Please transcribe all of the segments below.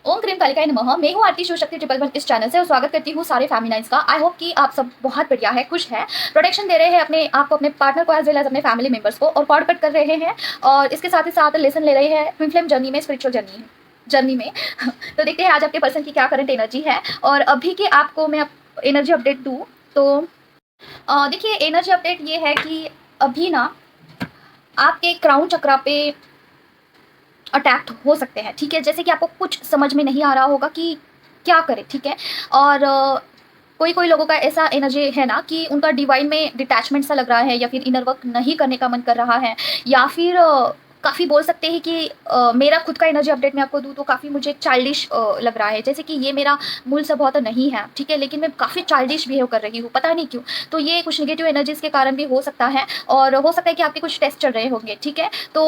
ओम cream कालिकाय नमः। मैं हूँ आरती शिव शक्ति 111 इस चैनल से और स्वागत करती हूँ सारे फेमिनाइन्स का। आई होप कि आप सब बहुत बढ़िया है, खुश है, प्रोटेक्शन दे रहे हैं अपने आप को, अपने पार्टनर को एज वेल एज अपने फैमिली मेंबर्स को, और कॉर्ड कट कर रहे हैं और इसके साथ ही साथ लेसन ले रहे हैं ट्विन फ्लेम जर्नी में, स्पिरिचुअल जर्नी में। तो देखते हैं आज आपके पर्सन की क्या करंट एनर्जी है और अभी के आपको मैं एनर्जी अपडेट दूँ तो देखिए एनर्जी अपडेट ये है कि अभी ना आपके क्राउन चक्रा पे अटैक्ट हो सकते हैं, ठीक है। जैसे कि आपको कुछ समझ में नहीं आ रहा होगा कि क्या करें, ठीक है। और कोई कोई लोगों का ऐसा एनर्जी है ना कि उनका डिवाइन में डिटैचमेंट सा लग रहा है, या फिर इनर वर्क नहीं करने का मन कर रहा है, या फिर काफ़ी बोल सकते हैं कि मेरा खुद का एनर्जी अपडेट मैं आपको दूँ तो काफ़ी मुझे चाइल्डिश लग रहा है। जैसे कि ये मेरा मूल स्वभाव तो नहीं है, ठीक है, लेकिन मैं काफ़ी चाइल्डिश बिहेव कर रही हूँ, पता नहीं क्यों। तो ये कुछ नेगेटिव एनर्जीज के कारण भी हो सकता है, और हो सकता है कि आपके कुछ टेस्ट चल रहे होंगे, ठीक है। तो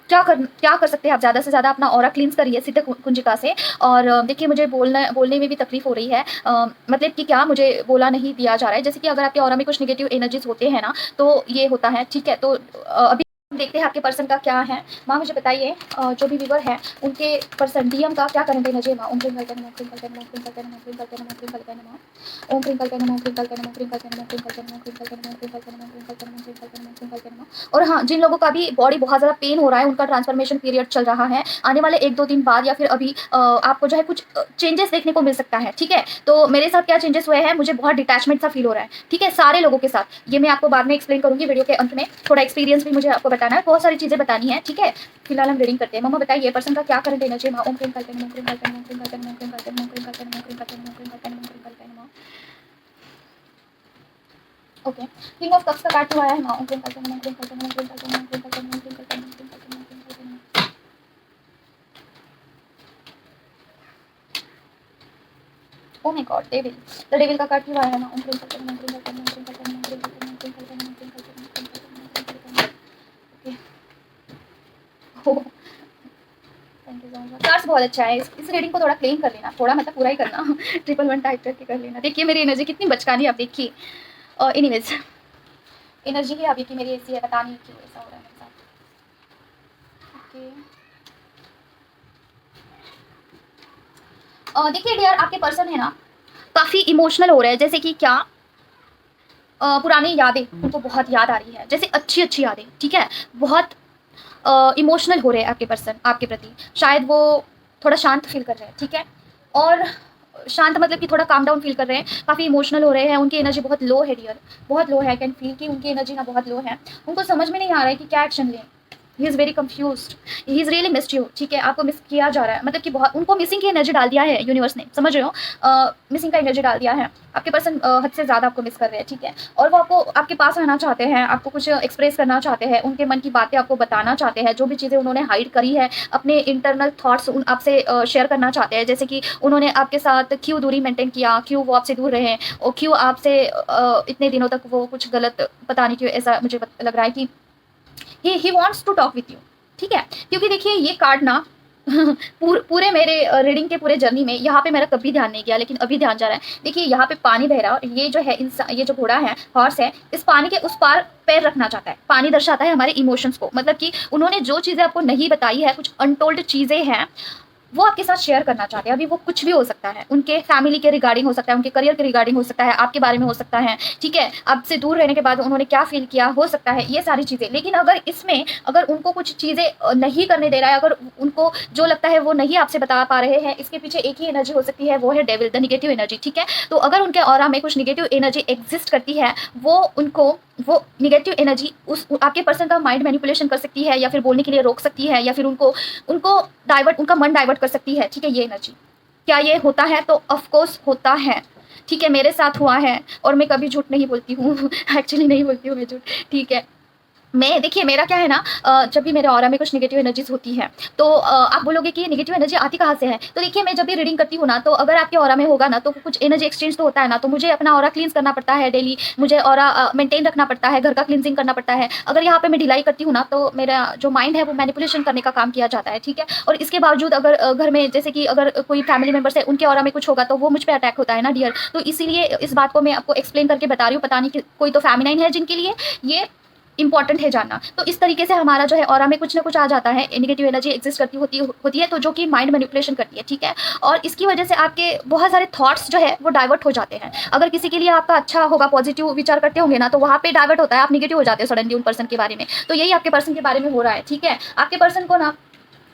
क्या कर सकते हैं आप, ज़्यादा से ज़्यादा अपना ऑरा क्लींस करिए सिद्ध कुंजिका से। और देखिए मुझे बोलने में भी तकलीफ हो रही है, मतलब कि क्या मुझे बोला नहीं दिया जा रहा है। जैसे कि अगर आपके ऑरा में कुछ नेगेटिव एनर्जीज होते हैं ना तो ये होता है, ठीक है। तो अभी देखते हैं आपके पर्सन का क्या है। माँ मुझे बताइए, जो भी व्यूवर है उनके पर्सन डीएम का क्या करंट एनर्जी है। माँ ओम क्रीम कल्कन नमः, क्रीम कल्कन नमः, क्रीम कल्कन नमः, क्रीम कल्कन नमः, क्रीम कल्कन नमः, ओम क्रीम कल्कन नमः, क्रीम कल्कन नमः, क्रीम कल्कन नमः, क्रीम कल्कन नमः, क्रीम कल्कन नमः, क्रीम कल्कन नमः, क्रीम कल्कन नमः, क्रीम कल्कन नमः, क्रीम कल्कन नमः। और हाँ, जिन लोगों का भी बॉडी बहुत ज़्यादा पेन हो रहा है, उनका ट्रांसफॉर्मेशन पीरियड चल रहा है, आने वाले 1-2 दिन बाद या फिर अभी आपको जो है कुछ चेंजेस देखने को मिल सकता है, ठीक है। तो मेरे साथ क्या चेंजेस हुए हैं, मुझे बहुत डिटैचमेंट सा फील हो रहा है, ठीक है, सारे लोगों के साथ। ये मैं आपको बाद में एक्सप्लेन करूंगी वीडियो के अंत में। थोड़ा एक्सपीरियंस भी मुझे आपको बताना है, बहुत सारी चीज़ें बतानी है, ठीक है। फिलहाल हम रीडिंग करते हैं। मम्मा बताइए पर्सन का क्या करंट एनर्जी है। माँ ओम क्रीम कल्कन नमः, क्रीम कल्कन नमः, क्रीम कल्कन नमः, क्रीम कल्कन नमः, क्रीम कल्कन नमः, क्रीम कल्कन नमः, क्रीम कल्कन नमः, क्रीम कल्कन नमः। ओके, किंग ऑफ कप्स का कार्ड हुआ है। माँ ओम क्रीम कल्कन नमः, क्रीम कल्कन नमः, क्रीम कल्कन नमः, क्रीम कल्कन नमः, क्रीम कल्कन नमः, क्रीम कल्कन नमः, क्रीम कल्कन नमः। ओ my God, devil, the devil का कार्ड हुआ है। माँ ओम क्रीम कल्कन नमः, क्रीम कल्कन नमः, क्रीम कल्कन नमः, क्रीम कल्कन नमः, क्रीम कल्कन नमः, क्रीम कल्कन नमः, क्रीम कल्कन नमः, क्रीम कल्कन नमः। Okay, thank you so much. Cards बहुत अच्छा है। इस रीडिंग को थोड़ा क्लेम कर लेना, थोड़ा मतलब पूरा ही करना। 111 टाइप करके कर लेना। देखिए मेरी एनर्जी कितनी बचकानी, आप देखिए। एनीवेज, एनर्जी ही अभी की मेरी ऐसी है, पता नहीं क्यों ऐसा हो रहा है मेरे साथ। ओके, देखिए डियर, आपके पर्सन है ना काफ़ी इमोशनल हो रहे हैं। जैसे कि क्या पुरानी यादें उनको बहुत याद आ रही है, जैसे अच्छी अच्छी यादें, ठीक है। बहुत इमोशनल हो रहे हैं आपके पर्सन आपके प्रति। शायद वो थोड़ा शांत फील कर रहे हैं, ठीक है। और शांत मतलब कि थोड़ा काम डाउन फील कर रहे हैं, काफ़ी इमोशनल हो रहे हैं। उनकी एनर्जी बहुत लो है डियर, बहुत लो है। आई कैन फील कि उनकी एनर्जी ना बहुत लो है। उनको समझ में नहीं आ रहा है कि क्या एक्शन लें। He is very confused, he is really missed you, ठीक है। आपको मिस किया जा रहा है, मतलब कि बहुत उनको मिसिंग की एनर्जी डाल दिया है यूनिवर्स ने, समझ रहे हो। मिसिंग का एनर्जी डाल दिया है। आपके पर्सन हद से ज़्यादा आपको मिस कर रहे हैं, ठीक है। और वो आपको आपके पास रहना चाहते हैं, आपको कुछ एक्सप्रेस करना चाहते हैं, उनके मन की बातें आपको बताना चाहते हैं, जो भी चीज़ें उन्होंने हाइड करी है, अपने इंटरनल थॉट्स आपसे शेयर करना चाहते हैं। जैसे कि उन्होंने आपके साथ क्यों दूरी मेंटेन किया, क्यों वो आपसे दूर रहे, और क्यों आपसे इतने दिनों तक वो कुछ गलत, पता नहीं क्यों ऐसा मुझे लग रहा है कि he wants to talk with you, ठीक है। क्योंकि देखिए ये कार्ड ना पूरे मेरे रीडिंग के पूरे जर्नी में यहाँ पे मेरा कभी ध्यान नहीं गया, लेकिन अभी ध्यान जा रहा है। देखिए यहाँ पे पानी बह रहा है, और ये जो है इंसान, ये जो घोड़ा है, हॉर्स है, इस पानी के उस पार पैर रखना चाहता है। पानी दर्शाता है हमारे इमोशंस को, मतलब कि उन्होंने जो चीज़ें आपको नहीं बताई है, कुछ अनटोल्ड चीज़ें हैं, वो आपके साथ शेयर करना चाहते हैं। अभी वो कुछ भी हो सकता है, उनके फैमिली के रिगार्डिंग हो सकता है, उनके करियर के रिगार्डिंग हो सकता है, आपके बारे में हो सकता है, ठीक है। आपसे दूर रहने के बाद उन्होंने क्या फील किया हो सकता है, ये सारी चीज़ें। लेकिन अगर इसमें अगर उनको कुछ चीज़ें नहीं करने दे रहा है, अगर उनको जो लगता है वो नहीं आपसे बता पा रहे हैं, इसके पीछे एक ही एनर्जी हो सकती है, वो है डेविल, द निगेटिव एनर्जी, ठीक है। तो अगर उनके ऑरा में कुछ निगेटिव एनर्जी एग्जिस्ट करती है, वो निगेटिव एनर्जी उस आपके पर्सन का माइंड मैनिपुलेशन कर सकती है, या फिर बोलने के लिए रोक सकती है, या फिर उनको उनको डाइवर्ट, उनका मन डाइवर्ट कर सकती है, ठीक है। ये एनर्जी क्या ये होता है? तो ऑफ कोर्स होता है, ठीक है। मेरे साथ हुआ है, और मैं कभी झूठ नहीं बोलती हूँ। एक्चुअली नहीं बोलती हूँ मैं झूठ, ठीक है। मैं देखिए मेरा क्या है ना, जब भी मेरे ऑरा में कुछ नेगेटिव एनर्जीज होती है तो आप बोलोगे कि ये नेगेटिव एनर्जी आती कहाँ से है। तो देखिए मैं जब भी रीडिंग करती हूँ ना, तो अगर आपके ऑरा में होगा ना, तो कुछ एनर्जी एक्सचेंज तो होता है ना, तो मुझे अपना ऑरा क्लींस करना पड़ता है डेली, मुझे ऑरा मेंटेन रखना पड़ता है, घर का क्लींजिंग करना पड़ता है। अगर यहाँ पे मैं ढिलाई करती हूँ ना, तो मेरा जो माइंड है वो मैनिपुलेशन करने का काम किया जाता है, ठीक है। और इसके बावजूद अगर घर में जैसे कि अगर कोई फैमिली मेम्बर्स है, उनके ऑरा में कुछ होगा तो वो मुझ पर अटैक होता है ना डियर। तो इसीलिए इस बात को मैं आपको एक्सप्लेन करके बता रही हूँ। पता नहीं कि कोई तो फेमिनाइन है जिनके लिए ये इंपॉर्टेंट है जानना। तो इस तरीके से हमारा जो है ऑरा में कुछ ना कुछ आ जाता है, नेगेटिव एनर्जी एग्जिस्ट करती होती है, तो जो कि माइंड मैनिपुलेशन करती है, ठीक है। और इसकी वजह से आपके बहुत सारे थॉट्स जो है वो डाइवर्ट हो जाते हैं। अगर किसी के लिए आपका अच्छा होगा, पॉजिटिव विचार करते होंगे ना, तो वहाँ पे डाइवर्ट होता है, आप नेगेटिव हो जाते हो सडनली उन पर्सन के बारे में। तो यही आपके पर्सन के बारे में हो रहा है, ठीक है। आपके पर्सन को ना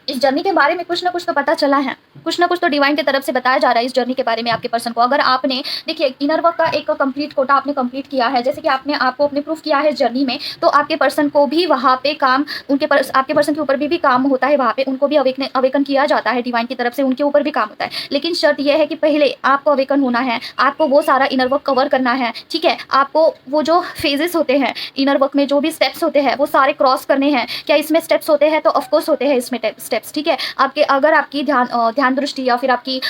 इस जर्नी के बारे में कुछ ना कुछ तो पता चला है, कुछ ना कुछ तो डिवाइन की तरफ से बताया जा रहा है इस जर्नी के बारे में आपके पर्सन को। अगर आपने देखिए इनर वर्क का एक कंप्लीट कोटा आपने कंप्लीट किया है, जैसे कि आपने आपको अपने प्रूफ किया है इस जर्नी में, तो आपके पर्सन को भी वहाँ पे काम आपके पर्सन के ऊपर भी काम होता है, वहाँ पे उनको भी अवेकन किया जाता है डिवाइन की तरफ से, उनके ऊपर भी काम होता है। लेकिन शर्त यह है कि पहले आपको अवेकन होना है, आपको वो सारा इनर वर्क कवर करना है, ठीक है। आपको वो जो फेजेस होते हैं इनर वर्क में, जो भी स्टेप्स होते हैं वो सारे क्रॉस करने हैं। क्या इसमें स्टेप्स होते हैं? तो ऑफकोर्स होते हैं इसमें स्टेप्स, ठीक है। आपके अगर आपकी ध्यान दृष्टि या फिर आपकी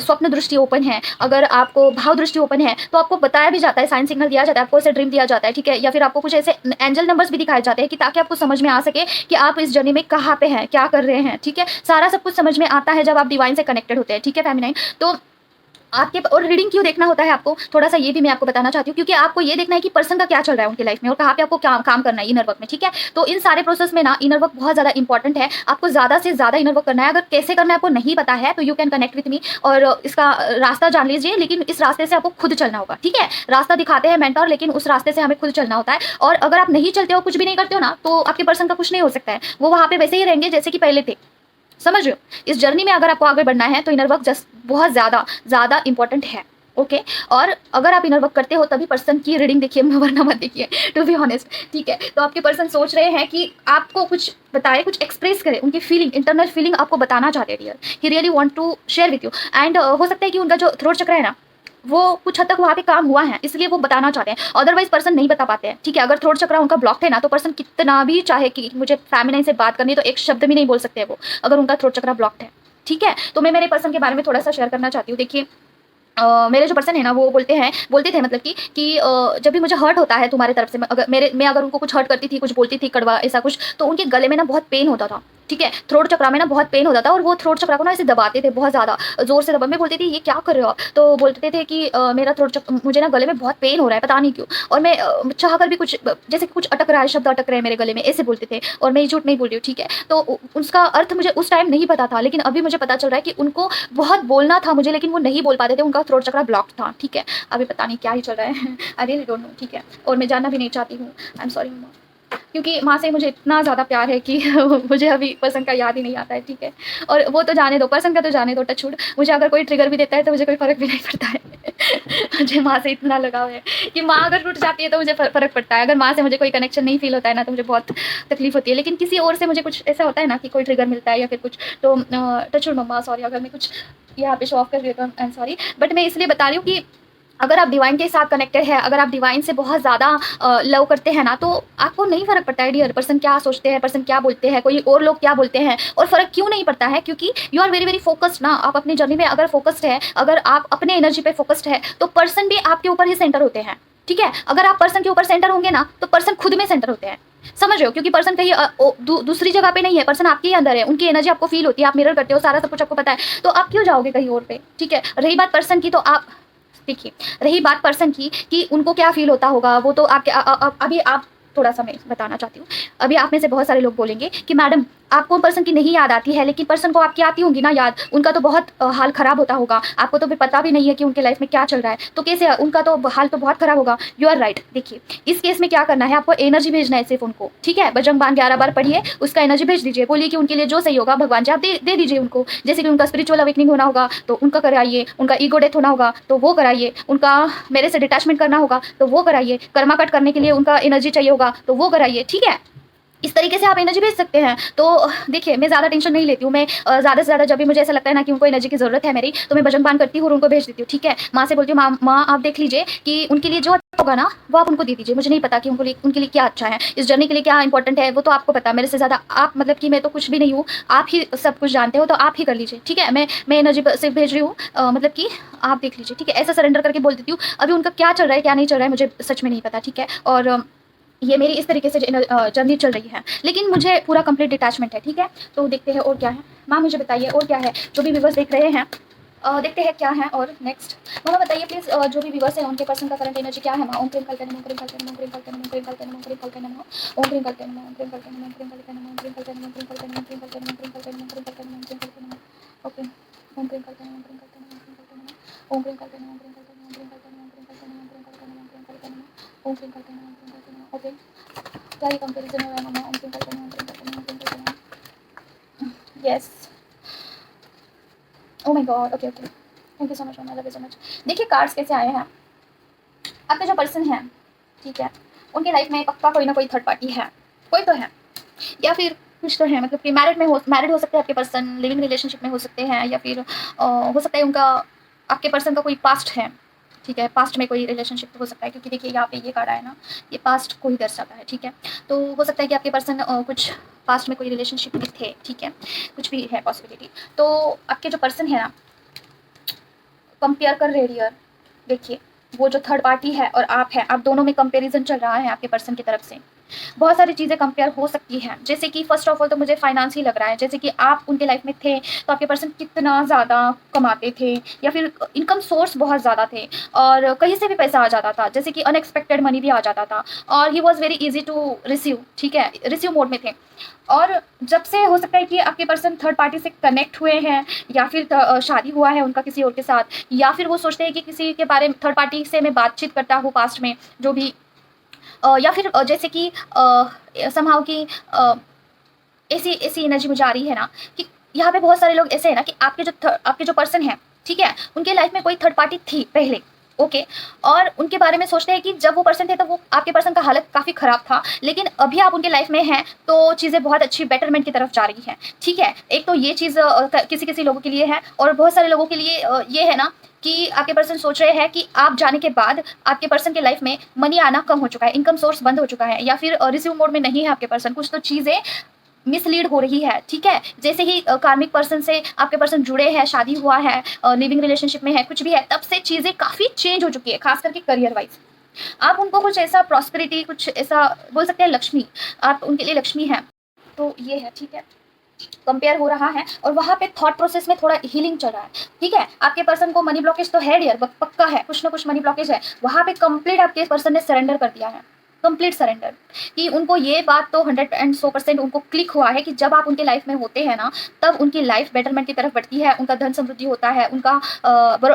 स्वप्न दृष्टि ओपन है, अगर आपको भाव दृष्टि ओपन है, तो आपको बताया भी जाता है, साइन सिग्नल दिया जाता है, आपको ऐसे ड्रीम दिया जाता है, ठीक है। या फिर आपको कुछ ऐसे एंजल नंबर्स भी दिखाए जाते हैं कि ताकि आपको समझ में आ सके कि आप इस जर्नी में कहाँ पे हैं, क्या कर रहे हैं, ठीक है। सारा सब कुछ समझ में आता है जब आप डिवाइन से कनेक्टेड होते हैं, ठीक है फेमिनाइन। तो आपके और रीडिंग क्यों देखना होता है आपको, थोड़ा सा ये भी मैं आपको बताना चाहती हूँ, क्योंकि आपको ये देखना है कि पर्सन का क्या चल रहा है उनकी लाइफ में और कहाँ पे आपको काम करना है इनर वर्क में, ठीक है। तो इन सारे प्रोसेस में ना इनर वर्क बहुत ज़्यादा इंपॉर्टेंट है, आपको ज़्यादा से ज़्यादा इनर वर्क करना है। अगर कैसे करना है आपको नहीं पता है तो you can connect with me और इसका रास्ता जान लीजिए, लेकिन इस रास्ते से आपको खुद चलना होगा, ठीक है। रास्ता दिखाते हैं मेंटर, लेकिन उस रास्ते से हमें खुद चलना होता है। और अगर आप नहीं चलते हो, कुछ भी नहीं करते हो ना, तो आपके पर्सन का कुछ नहीं हो सकता है, वो वहाँ पे वैसे ही रहेंगे जैसे कि पहले थे, समझ रहे हो। इस जर्नी में अगर आपको आगे बढ़ना है तो इनर वर्क जस्ट बहुत ज़्यादा इंपॉर्टेंट है, ओके। और अगर आप इनर वर्क करते हो तभी पर्सन की रीडिंग देखिए, वरना मत देखिए, टू बी ऑनेस्ट, ठीक है। तो आपके पर्सन सोच रहे हैं कि आपको कुछ बताए, कुछ एक्सप्रेस करे, उनकी फीलिंग, इंटरनल फीलिंग आपको बताना चाहते हैं dear. He really want to share with you and हो सकता है कि उनका जो थ्रोट चक्र है ना, वो कुछ हद तक वहाँ पे काम हुआ है, इसलिए वो बताना चाहते हैं, अदरवाइज पर्सन नहीं बता पाते हैं, ठीक है। अगर थ्रोट चक्र उनका ब्लॉक है ना, तो पर्सन कितना भी चाहे कि मुझे फेमिनाइन से बात करनी है, तो एक शब्द भी नहीं बोल सकते वो, अगर उनका थ्रोट चक्र ब्लॉक है, ठीक है। तो मैं मेरे पर्सन के बारे में थोड़ा सा शेयर करना चाहती हूँ। देखिए मेरे जो पर्सन है ना, वो बोलते थे मतलब कि जब भी मुझे हर्ट होता है तुम्हारे तरफ से, मैं अगर उनको कुछ हर्ट करती थी, कुछ बोलती थी कड़वा ऐसा कुछ, तो उनके गले में ना बहुत पेन होता था, ठीक है। थ्रोट चक्रा में ना बहुत पेन होता था और वो थ्रोट चक्रा को ना ऐसे दबाते थे, बहुत ज़्यादा जोर से दबा। मैं बोलती थी ये क्या कर रहे हो आप, तो बोलते थे कि मेरा मुझे ना गले में बहुत पेन हो रहा है, पता नहीं क्यों। और मैं चाह कर भी कुछ, जैसे कि कुछ अटक रहा है, शब्द अटक रहे हैं मेरे गले में, ऐसे बोलते थे। और मैं झूठ नहीं बोल रही हूँ, ठीक है। तो उसका अर्थ मुझे उस टाइम नहीं पता था, लेकिन अभी मुझे पता चल रहा है कि उनको बहुत बोलना था मुझे, लेकिन वो नहीं बोल पाते थे, उनका थ्रोट चक्रा ब्लॉक था, ठीक है। अभी पता नहीं क्या ही चल रहा है, आई रियली डोंट नो, ठीक है। और मैं जानना भी नहीं चाहती हूँ, आई एम सॉरी मम्मा, क्योंकि माँ से मुझे इतना ज़्यादा प्यार है कि मुझे अभी पर्सन का याद ही नहीं आता है, ठीक है। और वो तो जाने दो, पर्सन का तो जाने दो, टचवुड, मुझे अगर कोई ट्रिगर भी देता है तो मुझे कोई फ़र्क भी नहीं पड़ता है। मुझे माँ से इतना लगाव है कि माँ अगर टूट जाती है तो मुझे फ़र्क पड़ता है, अगर माँ से मुझे कोई कनेक्शन नहीं फील होता है ना, तो मुझे बहुत तकलीफ होती है। लेकिन किसी और से मुझे कुछ ऐसा होता है ना कि कोई ट्रिगर मिलता है या फिर कुछ, तो टचवुड मम्मा, सॉरी अगर मैं कुछ यहाँ पे शो ऑफ कर रही हूँ तो आई एम सॉरी, बट मैं इसलिए बता रही हूँ कि अगर आप डिवाइन के साथ कनेक्टेड है, अगर आप डिवाइन से बहुत ज़्यादा लव करते हैं ना, तो आपको नहीं फ़र्क पड़ता है डियर, पर्सन क्या सोचते हैं, पर्सन क्या बोलते हैं, कोई और लोग क्या बोलते हैं। और फ़र्क क्यों नहीं पड़ता है? क्योंकि you are very very focused ना, आप अपनी जर्नी में अगर फोकस्ड है, अगर आप अपने एनर्जी पे फोकस्ड है, तो पर्सन भी आपके ऊपर ही सेंटर होते हैं, ठीक है। अगर आप पर्सन के ऊपर सेंटर होंगे ना, तो पर्सन खुद में सेंटर होते हैं, समझ रहे हो। क्योंकि पर्सन कहीं दूसरी जगह पे नहीं है, पर्सन आपके ही अंदर है, उनकी एनर्जी आपको फील होती है, आप मिरर करते हो, सारा सब कुछ आपको पता है, तो आप क्यों जाओगे कहीं और पे, ठीक है। रही बात पर्सन की, तो आप देखिए, रही बात पर्सन की कि उनको क्या फील होता होगा, वो तो आपके अभी आप थोड़ा सा मैं बताना चाहती हूँ। अभी आप में से बहुत सारे लोग बोलेंगे कि मैडम आपको पर्सन की नहीं याद आती है, लेकिन पर्सन को आपकी आती होगी ना याद, उनका तो बहुत हाल ख़राब होता होगा, आपको तो फिर पता भी नहीं है कि उनके लाइफ में क्या चल रहा है, तो कैसे उनका तो हाल तो बहुत ख़राब होगा। You are right. देखिए इस केस में क्या करना है, आपको एनर्जी भेजना है सिर्फ उनको, ठीक है। बजरंग बाण 11 बार पढ़िए, उसका एनर्जी भेज दीजिए, बोलिए कि उनके लिए जो सही होगा भगवान जी आप दे दीजिए उनको। जैसे कि उनका स्पिरिचुअल अवेकनिंग होना होगा तो उनका कराइए, उनका ईगो डेथ होना होगा तो वो कराइए, उनका मेरे से डिटैचमेंट करना होगा तो वो कराइए, कर्मा कट करने के लिए उनका एनर्जी चाहिए होगा तो वो कराइए, ठीक है। इस तरीके से आप एनर्जी भेज सकते हैं। तो देखिए मैं ज़्यादा टेंशन नहीं लेती हूँ, मैं ज़्यादा से ज़्यादा जब भी मुझे ऐसा लगता है ना कि उनको एनर्जी की ज़रूरत है मेरी, तो मैं भजन पान करती हूँ और उनको भेज देती हूँ, ठीक है। माँ से बोलती हूँ माँ आप देख लीजिए कि उनके लिए जो अच्छा होगा ना वो आप उनको दे दीजिए, मुझे नहीं पता कि उनके लिए क्या अच्छा है, इस जर्नी के लिए क्या इंपॉर्टेंट है, वो तो आपको पता है मेरे से ज़्यादा। आप मतलब कि मैं तो कुछ भी नहीं हूँ, आप ही सब कुछ जानते हो, तो आप ही कर लीजिए, ठीक है। मैं एनर्जी से भेज रही हूँ, मतलब कि आप देख लीजिए, ठीक है। ऐसा सरेंडर करके बोल देती हूँ। अभी उनका क्या चल रहा है क्या नहीं चल रहा है मुझे सच में नहीं पता, ठीक है। और ये मेरी इस तरीके से जर्नी चल रही है, लेकिन मुझे पूरा कंप्लीट डिटैचमेंट है, ठीक है। तो देखते हैं और क्या है। माँ मुझे बताइए और क्या है, जो भी व्यूअर्स देख रहे हैं देखते हैं क्या है। और नेक्स्ट मामा बताइए प्लीज़, जो भी व्यूअर्स हैं उनके पर्सन का करंट एनर्जी क्या है माँ? ओम क्रीम कल्पना ओम क्रीम कल्पना ओम क्रीम कल्पना ओम क्रीम कल्पना ओम क्रीम कल्पना ओम क्रीम कल्पना ओम क्रीम कल्पना ओम क्रीम कल्पना ओम क्रीम कल्पना ओम क्रीम कल्पना ओम क्रीम कल्पना ओम क्रीम कल्पना ओम क्रीम कल्पना ओम क्रीम कल्पना ओके ओम क्रीम कल्पना ओम क्रीम कल्पना ओम क्रीम कल्पना ओम क्रीम कल्पना ओम क्रीम कल्पना ओम क्रीम कल्पना ओम क्रीम कल्पना ओम क्रीम कल्पना ओम क्रीम कल्पना ओम क्रीम कल्पना ओके। क्या ये कंपैरिजन हो रहा है मामा? ओम क्रीम कल्पना ओम क्रीम कल्पना ओम क्रीम कल्पना yes. Oh my god okay okay thank you so much मामा, लव यू सो मच। देखिए कार्ड्स कैसे आए हैं। आपके जो पर्सन है, ठीक है, उनके लाइफ में पक्का कोई ना कोई थर्ड पार्टी है, कोई तो है, या फिर कुछ तो है। मतलब कि मैरिड हो सकते हैं आपके पर्सन, लिविंग रिलेशनशिप में हो सकते हैं, या फिर हो सकता है उनका आपके पर्सन का कोई पास्ट है, ठीक है, पास्ट में कोई रिलेशनशिप हो सकता है, क्योंकि देखिए यहाँ पे ये कार्ड आया ना, ये पास्ट को ही दर्शाता है, ठीक है। तो हो सकता है कि आपके पर्सन कुछ पास्ट में कोई रिलेशनशिप में थे, ठीक है, कुछ भी है पॉसिबिलिटी। तो आपके जो पर्सन है ना, कंपेयर कर रेडियर, देखिए वो जो थर्ड पार्टी है और आप है, आप दोनों में कंपैरिजन चल रहा है आपके पर्सन की तरफ से। बहुत सारी चीज़ें कंपेयर हो सकती हैं, जैसे कि फर्स्ट ऑफ ऑल तो मुझे फाइनेंस ही लग रहा है, जैसे कि आप उनके लाइफ में थे तो आपके पर्सन कितना ज़्यादा कमाते थे, या फिर इनकम सोर्स बहुत ज़्यादा थे और कहीं से भी पैसा आ जाता था, जैसे कि अनएक्सपेक्टेड मनी भी आ जाता था और he was very easy to receive, ठीक है, रिसीव मोड में थे। और जब से हो सकता है कि आपके पर्सन थर्ड पार्टी से कनेक्ट हुए हैं, या फिर शादी हुआ है उनका किसी और के साथ, या फिर वो सोचते हैं कि किसी के बारे में थर्ड पार्टी से मैं बातचीत करता हूँ पास्ट में जो भी, या फिर जैसे कि समहाउ कि ऐसी ऐसी एनर्जी मुझे आ रही है ना कि यहाँ पे बहुत सारे लोग ऐसे हैं ना कि आपके जो पर्सन है, ठीक है, उनके लाइफ में कोई थर्ड पार्टी थी पहले, ओके, और उनके बारे में सोचते हैं कि जब वो पर्सन थे तो वो आपके पर्सन का हालत काफ़ी ख़राब था, लेकिन अभी आप उनके लाइफ में हैं तो चीज़ें बहुत अच्छी बेटरमेंट की तरफ जा रही हैं, ठीक है। एक तो ये चीज़ किसी किसी लोगों के लिए है, और बहुत सारे लोगों के लिए ये है ना कि आपके पर्सन सोच रहे हैं कि आप जाने के बाद आपके पर्सन के लाइफ में मनी आना कम हो चुका है, इनकम सोर्स बंद हो चुका है, या फिर रिसीव मोड में नहीं है आपके पर्सन, कुछ तो चीज़ें मिसलीड हो रही है, ठीक है। जैसे ही कार्मिक पर्सन से आपके पर्सन जुड़े हैं, शादी हुआ है, लिविंग रिलेशनशिप में है, कुछ भी है, तब से चीज़ें काफ़ी चेंज हो चुकी है, खास करके करियर वाइज। आप उनको कुछ ऐसा प्रॉस्पेरिटी, कुछ ऐसा बोल सकते हैं लक्ष्मी, आप उनके लिए लक्ष्मी हैं, तो ये है, ठीक है। कंपेयर हो रहा है और वहाँ पे थॉट प्रोसेस में थोड़ा हीलिंग चल रहा है, ठीक है। आपके पर्सन को मनी ब्लॉकेज तो है डियर, पक्का है, कुछ ना कुछ मनी ब्लॉकेज है, वहाँ पे कंप्लीट आपके पर्सन ने सरेंडर कर दिया है, कंप्लीट सरेंडर, कि उनको ये बात तो 100% उनको क्लिक हुआ है कि जब आप उनके लाइफ में होते हैं ना, तब उनकी लाइफ बेटरमेंट की तरफ बढ़ती है, उनका धन समृद्धि होता है, उनका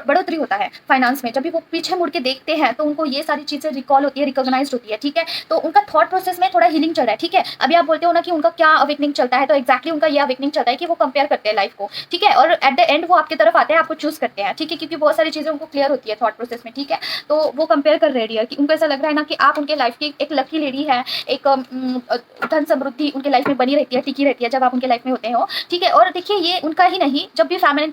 बढ़ोतरी होता है फाइनेंस में। जब भी वो पीछे मुड़ के देखते हैं तो उनको ये सारी चीज़ें रिकॉल होती है, रिकॉग्नाइज होती है, ठीक है। तो उनका थॉट प्रोसेस में थोड़ा हीलिंग चल रहा है, ठीक है। अभी आप बोलते हो ना कि उनका क्या अवेकनिंग चलता है, तो एक्जैक्टली उनका ये अवेकनिंग चलता है कि वो कंपेयर करते हैं लाइफ को, ठीक है, और एट द एंड वो आपकी तरफ आते हैं, आपको चूज करते हैं, ठीक है, क्योंकि बहुत सारी चीज़ें उनको क्लियर होती है थॉट प्रोसेस में, ठीक है। तो वो कंपेयर कर रहे हैं कि उनको ऐसा लग रहा है ना कि आप उनके लाइफ की एक लकी लेडी है, एक धन समृद्धि उनके लाइफ में बनी रहती है, टिकी रहती है जब आप उनके लाइफ में होते हो, ठीक है। और देखिए ये उनका ही नहीं, जब भी फैमिली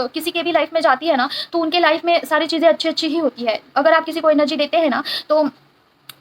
किसी के भी लाइफ में जाती है ना, तो उनके लाइफ में सारी चीज़ें अच्छी अच्छी ही होती है। अगर आप किसी को एनर्जी देते हैं ना, तो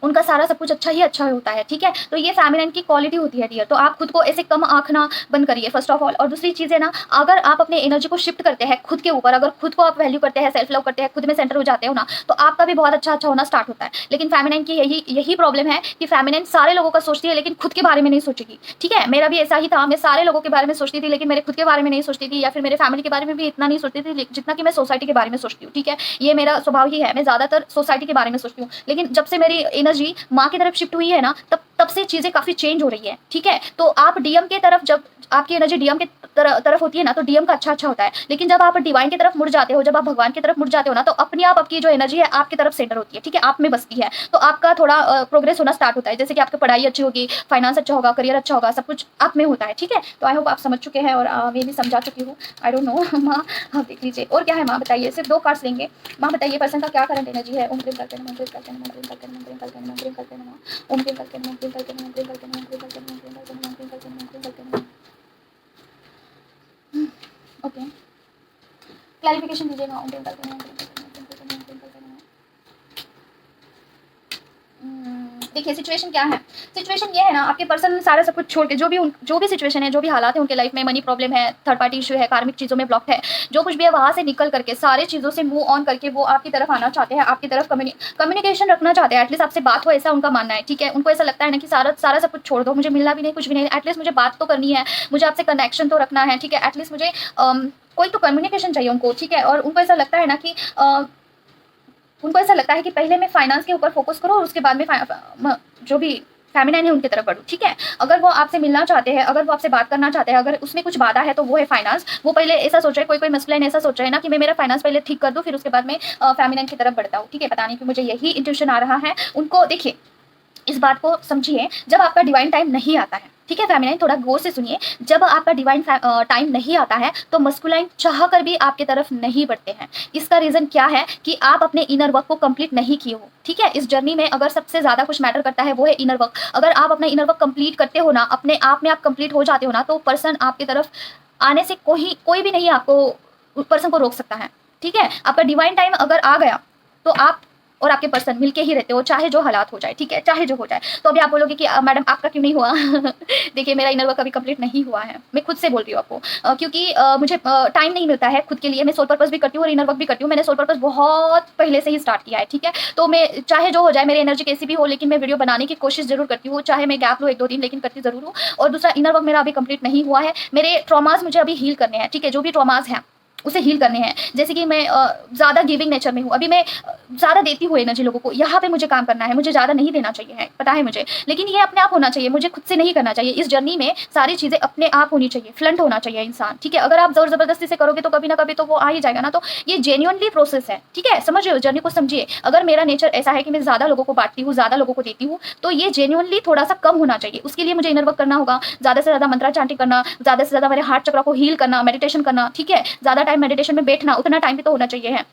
उनका सारा सब कुछ अच्छा ही अच्छा होता है, ठीक है। तो ये फेमिनिन की क्वालिटी होती है डियर। तो आप खुद को ऐसे कम आंकना बंद करिए फर्स्ट ऑफ ऑल। और दूसरी चीज़ है ना, अगर आप अपने एनर्जी को शिफ्ट करते हैं खुद के ऊपर, अगर खुद को आप वैल्यू करते हैं, सेल्फ लव करते हैं, खुद में सेंटर हो जाते हो ना, तो आपका भी बहुत अच्छा अच्छा होना स्टार्ट होता है। लेकिन फेमिनिन की यही प्रॉब्लम है कि फेमिनिन सारे लोगों का सोचती है लेकिन खुद के बारे में नहीं सोचेगी, ठीक है। मेरा भी ऐसा ही था, मैं सारे लोगों के बारे में सोचती थी लेकिन मेरे खुद के बारे में नहीं सोचती थी, या फिर मेरे फैमिली के बारे में भी इतना नहीं सोचती थी जितना कि मैं सोसाइटी के बारे में सोचती हूँ, ठीक है। ये मेरा स्वभाव ही है, मैं ज़्यादातर सोसाइटी के बारे में सोचती हूँ। लेकिन जब से मेरी एनर्जी माँ की तरफ शिफ्ट हुई है ना, तब से चीजें काफी चेंज हो रही है, ठीक है। तो आप डीएम के तरफ, जब आपकी एनर्जी डीएम के तरफ होती है ना, तो डीएम का अच्छा अच्छा होता है। लेकिन जब आप डिवाइन की तरफ मुड़ जाते हो, जब आप भगवान की तरफ मुड़ जाते हो ना, तो अपनी आप आपकी जो एनर्जी है आपकी तरफ सेंटर होती है, ठीक है, आप में बसती है। तो आपका थोड़ा प्रोग्रेस होना स्टार्ट होता है, जैसे कि आपकी पढ़ाई अच्छी होगी, फाइनेंस अच्छा होगा, करियर अच्छा होगा, सब कुछ आप में होता है, ठीक है। तो आई होप आप समझ चुके हैं और मैं भी समझा चुकी हूँ, आई डोंट नो माँ, आप देख लीजिए। और क्या है माँ बताइए, सिर्फ 2 कार्ड्स लेंगे। माँ बताइए पर्सन का क्या करंट एनर्जी है। ओम क्रीम करते हैं, ओम क्रीम करते हैं, ओम क्रीम करते हैं, ओम क्रीम करते हैं, ओम क्रीम करते हैं, ओम क्रीम करते हैं, ओम क्रीम करते हैं, ओम क्रीम करते हैं, ओम क्रीम करते हैं, ओम क्रीम करते हैं, ओम क्रीम करते हैं, ओम क्रीम करते हैं। ओके, क्लैरिफिकेशन दीजिएगा। ओम क्रीम करते हैं, ओम क्रीम करते हैं, ओम क्रीम करते हैं, ओम क्रीम करते हैं। देखिए सिचुएशन क्या है, सिचुएशन ये है ना, आपके पर्सन सारा सब कुछ छोड़ के, जो भी सिचुएशन है, जो भी हालात है उनके लाइफ में, मनी प्रॉब्लम है, थर्ड पार्टी इशू है, कार्मिक चीज़ों में ब्लॉक है, जो कुछ भी है वहाँ से निकल करके सारी चीज़ों से मूव ऑन करके वो आपकी तरफ आना चाहते हैं, आपकी तरफ कम्युनिकेशन रखना चाहते हैं, एटलीस्ट आपसे बात हो, ऐसा उनका मानना है, ठीक है। उनको ऐसा लगता है ना कि सारा सब कुछ छोड़ दो, मुझे मिलना भी नहीं, कुछ भी नहीं, एटलीस्ट मुझे बात तो करनी है, मुझे आपसे कनेक्शन तो रखना है, ठीक है। एटलीस्ट मुझे कोई तो कम्युनिकेशन चाहिए उनको, ठीक है। और उनको ऐसा लगता है ना कि उनको ऐसा लगता है कि पहले मैं फाइनेंस के ऊपर फोकस करूँ और उसके बाद में जो भी फेमिनाइन है उनकी तरफ बढ़ूँ, ठीक है। अगर वो आपसे मिलना चाहते हैं, अगर वो आपसे बात करना चाहते हैं, अगर उसमें कुछ बाधा है तो वो है फाइनेंस। वो पहले ऐसा सोच रहे हैं, कोई कोई मस्कुलाइन ऐसा सोच रहे हैं ना कि मैं मेरा फाइनेंस पहले ठीक कर दूँ, फिर उसके बाद में फेमिनाइन की तरफ बढ़ता हूँ, ठीक है। पता नहीं कि मुझे यही इंट्यूशन आ रहा है उनको। देखिए, इस बात को समझिए, जब आपका डिवाइन टाइम नहीं आता है, ठीक है फेमिनाइन, थोड़ा गौर से सुनिए, जब आपका डिवाइन टाइम नहीं आता है तो मस्कुलाइन चाह कर भी आपके तरफ नहीं बढ़ते हैं। इसका रीजन क्या है कि आप अपने इनर वर्क को कंप्लीट नहीं किए हो, ठीक है। इस जर्नी में अगर सबसे ज्यादा कुछ मैटर करता है वो है इनर वर्क। अगर आप अपना इनर वर्क कंप्लीट करते हो ना, अपने आप में आप कंप्लीट हो जाते हो ना, तो पर्सन आपकी तरफ आने से कोई भी नहीं आपको पर्सन को रोक सकता है, ठीक है। आपका डिवाइन टाइम अगर आ गया तो आप और आपके पर्सन मिलके ही रहते हो, चाहे जो हालात हो जाए, ठीक है, चाहे जो हो जाए। तो अभी आप बोलोगे कि मैडम आपका क्यों नहीं हुआ? देखिए, मेरा इनर वर्क अभी कंप्लीट नहीं हुआ है, मैं खुद से बोल रही हूँ आपको, क्योंकि मुझे टाइम नहीं मिलता है खुद के लिए। मैं सोल पर्पस भी करती हूँ और इनर वर्क भी करती हूँ। मैंने सोल पर्पस बहुत पहले से ही स्टार्ट किया है, ठीक है। तो मैं चाहे जो हो जाए, मेरी एनर्जी कैसी भी हो, लेकिन मैं वीडियो बनाने की कोशिश जरूर करती हूँ, चाहे मैं गैप लूँ 1-2 दिन, लेकिन करती जरूर हूँ। और दूसरा, इनर वर्क मेरा अभी कंप्लीट नहीं हुआ है। मेरे ट्रॉमास मुझे अभी हील करने हैं, ठीक है, जो भी ट्रॉमास हैं उसे हील करने हैं। जैसे कि मैं ज़्यादा गिविंग नेचर में हूँ, अभी मैं ज़्यादा देती हूँ एनर्जी लोगों को, यहाँ पे मुझे काम करना है, मुझे ज़्यादा नहीं देना चाहिए है, पता है मुझे, लेकिन ये अपने आप होना चाहिए, मुझे खुद से नहीं करना चाहिए। इस जर्नी में सारी चीज़ें अपने आप होनी चाहिए, फ्लंट होना चाहिए इंसान, ठीक है। अगर आप जोर ज़बरदस्ती से करोगे तो कभी ना कभी तो वो आ ही जाएगा ना। तो ये जेन्युइनली प्रोसेस है, ठीक है, समझ रहे हो, जर्नी को समझिए। अगर मेरा नेचर ऐसा है कि मैं ज़्यादा लोगों को बांटती हूँ, ज़्यादा लोगों को देती हूँ, तो ये जेन्युइनली थोड़ा सा कम होना चाहिए। उसके लिए मुझे इनर वर्क करना होगा, ज़्यादा से ज़्यादा मंत्रा चांटिंग करना, ज़्यादा से ज़्यादा मेरे हार्ट चक्र को हील करना, मेडिटेशन करना, ठीक है। ज़्यादा टाइम मेडिटेशन में बैठना, उतना टाइम भी तो होना चाहिए है।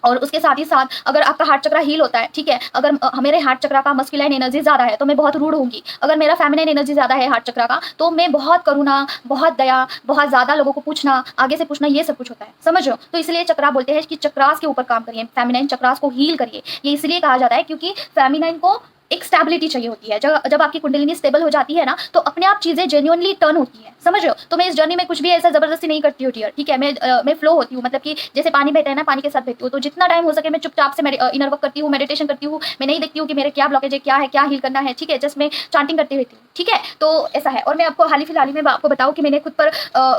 और उसके साथ ही साथ अगर आपका हार्ट चक्र हील होता है, ठीक है, अगर मेरे हार्ट चक्र का मस्कुलाइन एनर्जी ज़्यादा है तो मैं बहुत रूड होंगी। अगर मेरा फेमिनाइन एनर्जी ज़्यादा है हार्ट चक्र का, तो मैं बहुत करुणा, बहुत दया, बहुत ज़्यादा लोगों को पूछना, आगे से पूछना, ये सब कुछ होता है, समझ लो। तो इसलिए चक्रा बोलते हैं कि चक्रास के ऊपर काम करिए, फेमिनाइन चक्रास को हील करिए। ये इसलिए कहा जाता है क्योंकि फेमिनाइन को एक स्टेबिलिटी चाहिए होती है। जब आपकी कुंडलिनी स्टेबल हो जाती है ना, तो अपने आप चीज़ें जेन्युइनली टर्न होती है, समझ रहे हो। तो मैं इस जर्नी में कुछ भी ऐसा जबरदस्ती नहीं करती हूँ डियर, ठीक है। मैं फ्लो होती हूँ, मतलब कि जैसे पानी बहता है ना, पानी के साथ बहती हूँ। तो जितना टाइम हो सके मैं चुपचाप से इनर वर्क करती हूँ, मेडिटेशन करती हूँ। मैं नहीं देखती हूँ कि मेरे क्या ब्लॉकेज है, क्या है, क्या हील करना है, ठीक है। जस्ट मैं चांटिंग करती रहती हूँ, ठीक है। तो ऐसा है। और मैं आपको हाल ही फिलहाल में आपको बताऊँ कि मैंने खुद पर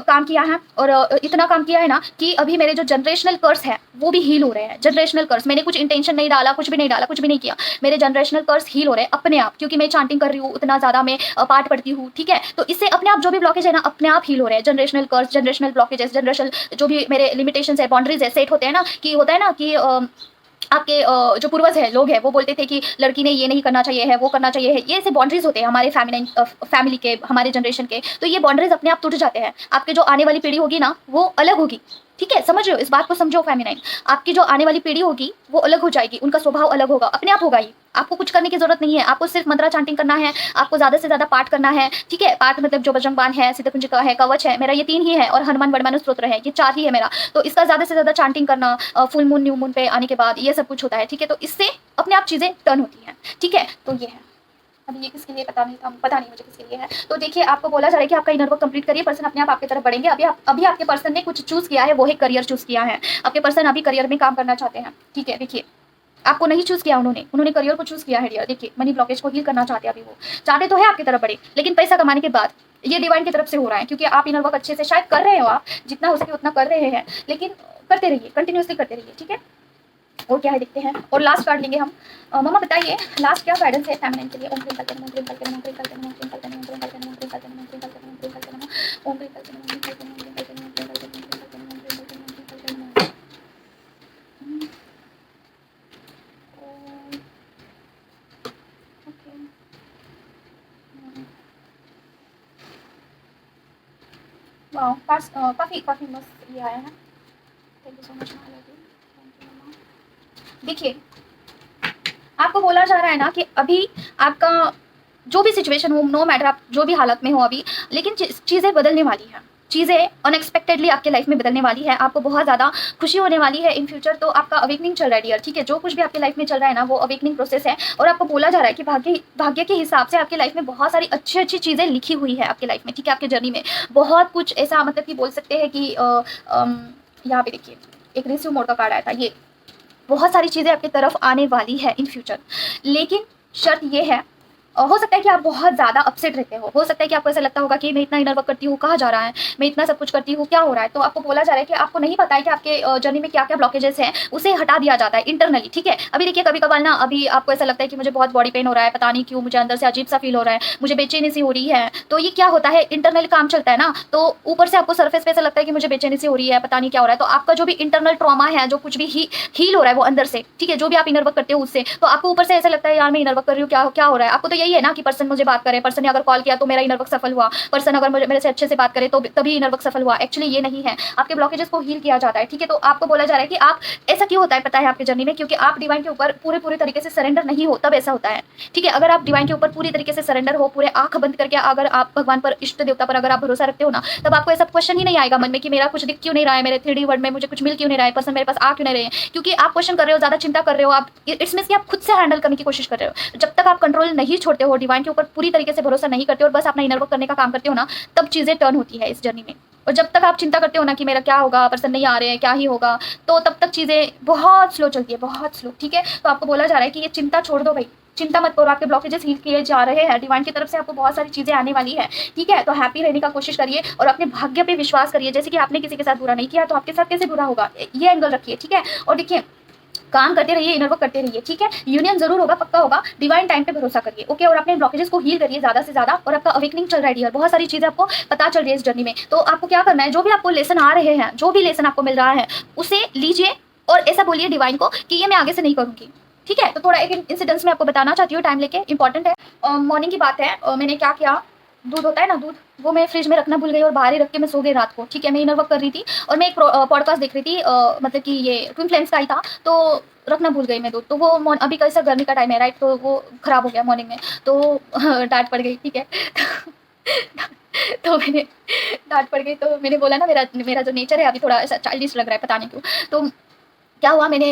काम किया है, और इतना काम किया है ना कि अभी मेरे जो जनरेशनल कर्स है वो भी हील हो रहे हैं। जनरेशनल कर्स, मैंने कुछ इंटेंशन नहीं डाला, कुछ भी नहीं डाला, कुछ भी नहीं किया, मेरे जनरेशनल कर्स हील हो रहे हैं अपने आप, क्योंकि मैं चांटिंग कर रही हूँ, उतना ज़्यादा मैं पाठ पढ़ती हूँ, ठीक है। तो इससे अपने आप जो भी ब्लॉकेज है ना, अपने आप हील हो रहे हैं। जनरेशनल कर्स, जनरेशनल ब्लॉकेजेस, जनरेशनल जो भी मेरे लिमिटेशंस है, बाउंड्रीज है, सेट होते हैं ना, कि होता है ना कि आपके जो पूर्वज है, लोग हैं, वो बोलते थे कि लड़की ने ये नहीं करना चाहिए है, वो करना चाहिए है। ये ऐसे बाउंड्रीज होते हैं हमारे फैमिली के, हमारे जनरेशन के। तो ये बाउंड्रीज अपने आप टूट जाते हैं। आपके जो आने वाली पीढ़ी होगी ना, वो अलग होगी, ठीक है, समझ रहे हो, इस बात को समझो फेमिनाइन। आपकी जो आने वाली पीढ़ी होगी वो अलग हो जाएगी, उनका स्वभाव अलग होगा, अपने आप होगा। ये आपको कुछ करने की जरूरत नहीं है, आपको सिर्फ मंत्रा चांटिंग करना है, आपको ज्यादा से ज्यादा पाठ करना है, ठीक है। पाठ मतलब जो बजरंग बाण है, सिद्धकुंजिका है, कवच है, मेरा ये 3 ही है, और हनुमान वरदान स्तोत्र है, ये 4 ही है मेरा। तो इसका ज्यादा से ज्यादा चांटिंग करना, फुल मून, न्यू मून पे आने के बाद ये सब कुछ होता है, ठीक है। तो इससे अपने आप चीजें टर्न होती हैं, ठीक है। तो ये है। अभी ये किसके लिए पता नहीं था, पता नहीं मुझे किसके लिए है। तो देखिए, आपको बोला जा रहा है कि आपका इनर वर्क कंप्लीट करिए, पर्सन अपने आप आपकी तरफ बढ़ेंगे। अभी आपके पर्सन ने कुछ चूज किया है, वो है करियर चूज किया है। आपके पर्सन अभी करियर में काम करना चाहते हैं, ठीक है। देखिए, आपको नहीं चूज किया उन्होंने करियर को चूज किया है डियर। देखिए, मनी ब्लॉकेज को हील करना चाहते हैं अभी वो, चाहते तो है आपकी तरफ बढ़े, लेकिन पैसा कमाने के बाद। ये डिवाइन की तरफ से हो रहा है, क्योंकि आप इनर वर्क अच्छे से शायद कर रहे हो, आप जितना हो सके उतना कर रहे हैं, लेकिन करते रहिए, कंटिन्यूसली करते रहिए, ठीक है। और क्या है देखते हैं, और लास्ट कार्ड लेंगे हम। मम्मा बताइए लास्ट क्या गाइडेंस है फेमिनिन के लिए। ओम क्रीम कल्पना, ओम क्रीम कल्पना, ओम क्रीम कल्पना, ओम क्रीम कल्पना, ओम क्रीम कल्पना, ओम क्रीम कल्पना, ओम क्रीम कल्पना, ओम क्रीम कल्पना, ओम क्रीम कल्पना, ओम क्रीम कल्पना, ओम क्रीम कल्पना, ओम क्रीम कल्पना, ओम क्रीम कल्पना, ओम क्रीम कल्पना, ओम क्रीम कल्पना, ओम क्रीम कल्पना। वाह, काफ़ी काफ़ी मस्त ये आया है। Thank you so much Mahalakshmi, thank you मम्मा। देखिए, आपको बोला जा रहा है ना कि अभी आपका जो भी सिचुएशन हो, नो मैटर आप जो भी हालत में हो अभी, लेकिन चीज़ें बदलने वाली हैं। चीज़ें अनएक्सपेक्टेडली आपके लाइफ में बदलने वाली है, आपको बहुत ज़्यादा खुशी होने वाली है इन फ्यूचर। तो आपका अवेकनिंग चल रहा है डियर, ठीक है। जो कुछ भी आपकी लाइफ में चल रहा है ना, वो अवेकनिंग प्रोसेस है। और आपको बोला जा रहा है कि भाग्य के हिसाब से आपकी लाइफ में बहुत सारी अच्छी अच्छी चीज़ें लिखी हुई है आपकी लाइफ में, ठीक है। आपके जर्नी में बहुत कुछ ऐसा, मतलब कि बोल सकते हैं कि यहाँ पे देखिए, एक रिसीव मोड का कार्ड आया था, ये बहुत सारी चीज़ें आपकी तरफ आने वाली है इन फ्यूचर। लेकिन शर्त ये है, हो सकता है कि आप बहुत ज़्यादा अपसेट रहते हो सकता है कि आपको ऐसा लगता होगा कि मैं इतना इनर वर्क करती हूँ, कहाँ जा रहा है, मैं इतना सब कुछ करती हूँ, क्या हो रहा है। तो आपको बोला जा रहा है कि आपको नहीं पता है कि आपके जर्नी में क्या क्या ब्लॉकेजेस हैं, उसे हटा दिया जाता है इंटरनली, ठीक है। अभी देखिए कभी कभार ना, अभी आपको ऐसा लगता है कि मुझे बहुत बॉडी पेन हो रहा है, पता नहीं क्यों मुझे अंदर से अजीब सा फील हो रहा है, मुझे बेचैनी सी हो रही है। तो ये क्या होता है, इंटरनल काम चलता है ना। तो ऊपर से आपको सरफेस पे ऐसा लगता है कि मुझे बेचैनी सी हो रही है, पता नहीं क्या हो रहा है। तो आपका जो भी इंटरनल ट्रॉमा है, जो कुछ भी हील हो रहा है वो अंदर से, ठीक है, जो भी आप इनर वर्क करते हो उससे, तो आपको ऊपर से ऐसा लगता है यार मैं इनर वर्क कर रही हूँ, क्या क्या हो रहा है। आपको तो यही है ना कि पर्सन मुझे बात करे, पर्सन ने अगर कॉल किया तो मेरा इनर वर्क सफल हुआ, पर्सन अगर मुझे मेरे से अच्छे से बात करे तो तभी इनर वर्क सफल हुआ। एक्चुअली ये नहीं है, आपके ब्लॉकेजेस को हील किया जाता है, ठीक है। तो आपको बोला जा रहा है कि आप, ऐसा क्यों होता है पता है आपकी जर्नी में, क्योंकि आप डिवाइन के ऊपर पूरे पूरे तरीके से सरेंडर नहीं हो, तब ऐसा होता है, ठीक है। अगर आप डिवाइन के ऊपर पूरी तरीके से सरेंडर हो, पूरे आंख बंद करके अगर आप भगवान पर, इष्ट देवता पर अगर आप भरोसा रखते हो ना, तब आपको ऐसा क्वेश्चन ही नहीं आएगा मन में कि मेरा कुछ दिख क्यों नहीं रहा है, मेरे 3D वर्ल्ड में मुझे कुछ मिल क्यों नहीं रहा है, पर्सन मेरे पास आ क्यों नहीं रहे हैं। क्योंकि आप क्वेश्चन कर रहे हो, ज्यादा चिंता कर रहे हो, आप इट्स मींस कि आप खुद से हैंडल करने की कोशिश कर रहे हो। जब तक आप कंट्रोल नहीं छोड़ते हो, डिवाइन के ऊपर पूरी तरीके से भरोसा नहीं करते हो और बस अपना इनर वर्क करने का काम करते हो ना, तब चीजें टर्न होती है इस जर्नी में। और जब तक आप चिंता करते हो ना कि मेरा क्या होगा, पर्सन नहीं आ रहे हैं, क्या ही होगा, तो तब तक चीजें बहुत स्लो चलती है, बहुत स्लो, ठीक है। तो आपको बोला जा रहा है कि ये चिंता छोड़ दो भाई, चिंता मत करो, आपके ब्लॉकेजेस हील किए जा रहे हैं, डिवाइन की तरफ से आपको बहुत सारी चीजें आने वाली है, ठीक है। तो हैप्पी रहने का कोशिश करिए और अपने भाग्य पे विश्वास करिए। जैसे कि आपने किसी के साथ बुरा नहीं किया तो आपके साथ कैसे बुरा होगा, ये एंगल रखिए, ठीक है। और देखिए काम करते रहिए, इनर वर्क करते रहिए, ठीक है। यूनियन जरूर होगा, पक्का होगा, डिवाइन टाइम पे भरोसा करिए, ओके। और अपने ब्लॉकेजेस को हील करिए ज्यादा से ज्यादा। और आपका अवेकनिंग चल रहा है डियर, बहुत सारी चीजें आपको पता चल रही है इस जर्नी में। तो आपको क्या करना है, जो भी आपको लेसन आ रहे हैं, जो भी लेसन आपको मिल रहा है, उसे लीजिए और ऐसा बोलिए डिवाइन को कि ये मैं आगे से नहीं करूंगी, ठीक है। तो थोड़ा एक इंसिडेंस में आपको बताना चाहती हूँ, टाइम लेके, इंपॉर्टेंट है। मॉर्निंग की बात है, मैंने क्या किया, दूध होता है ना, दूध वो मैं फ्रिज में रखना भूल गई और बाहर ही रख के मैं सो गई रात को, ठीक है। मैं इनर वर्क कर रही थी और मैं एक पॉडकास्ट देख रही थी, मतलब कि ये ट्विन फ्लेम्स का ही था। तो रखना भूल गई मैं दूध, तो वो अभी कैसा गर्मी का टाइम है राइट, तो वो खराब हो गया मॉर्निंग में, तो डांट पड़ गई, ठीक है। तो मैंने डांट पड़ गई, तो मैंने बोला ना मेरा मेरा जो नेचर है अभी थोड़ा ऐसा चाइल्डिश लग रहा है, पता नहीं क्यों। तो क्या हुआ, मैंने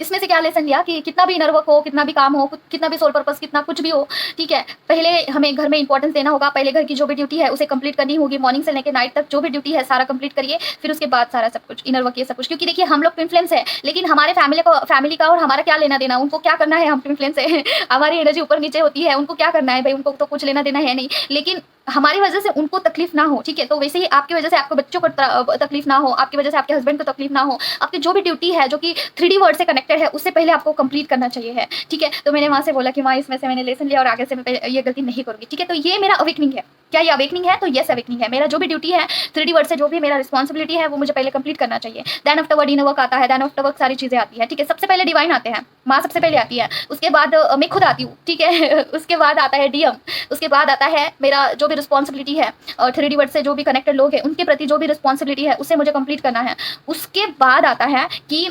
इसमें से क्या लेसन लिया कि कितना भी इनर वर्क हो, कितना भी काम हो, कितना भी सोल पर्पस, कितना कुछ भी हो, ठीक है, पहले हमें घर में इंपॉर्टेंस देना होगा। पहले घर की जो भी ड्यूटी है उसे कंप्लीट करनी होगी, मॉर्निंग से लेकर नाइट तक जो भी ड्यूटी है सारा कंप्लीट करिए, फिर उसके बाद सारा सब कुछ इनर वर्क ये सब कुछ। क्योंकि देखिए हम लोग ट्विन फ्लेम्स है, लेकिन हमारे फैमिली का और हमारा क्या लेना देना, उनको क्या करना है, हम ट्विन फ्लेम्स है। हमारी एनर्जी ऊपर नीचे होती है, उनको क्या करना है भाई, उनको तो कुछ लेना देना है नहीं, लेकिन हमारी वजह से उनको तकलीफ ना हो, ठीक है। तो वैसे ही आपकी वजह से आपको बच्चों को तकलीफ ना हो, आपकी वजह से आपके हस्बैंड को तकलीफ ना हो, आपकी जो भी ड्यूटी है जो कि 3D वर्ल्ड से कनेक्टेड है उससे पहले आपको कंप्लीट करना चाहिए है, ठीक है। तो मैंने वहां से बोला कि माँ इसमें से मैंने लेसन लिया और आगे से मैं ये गलती नहीं करूंगी, ठीक है। तो ये मेरा अवेकनिंग है। क्या ये अवेकनिंग है? तो यस अवेकनिंग है। मेरा जो भी ड्यूटी है 3D वर्ल्ड से, जो भी मेरा रिस्पॉन्सिबिलिटी है वो मुझे पहले कंप्लीट करना चाहिए। Then afterward inner work आता है, देन आफ्टर वर्क सारी चीजें आती है, ठीक है। सबसे पहले डिवाइन आते हैं, माँ सबसे पहले आती है, उसके बाद मैं खुद आती हूँ, ठीक है। उसके बाद आता है डीएम, उसके बाद आता है मेरा जो भी रिस्पॉन्सिबिलिटी है और 3D वर्ल्ड से जो भी कनेक्टेड लोग हैं उनके प्रति जो भी रिस्पॉन्सिबिलिटी है उसे मुझे कंप्लीट करना है। उसके बाद आता है कि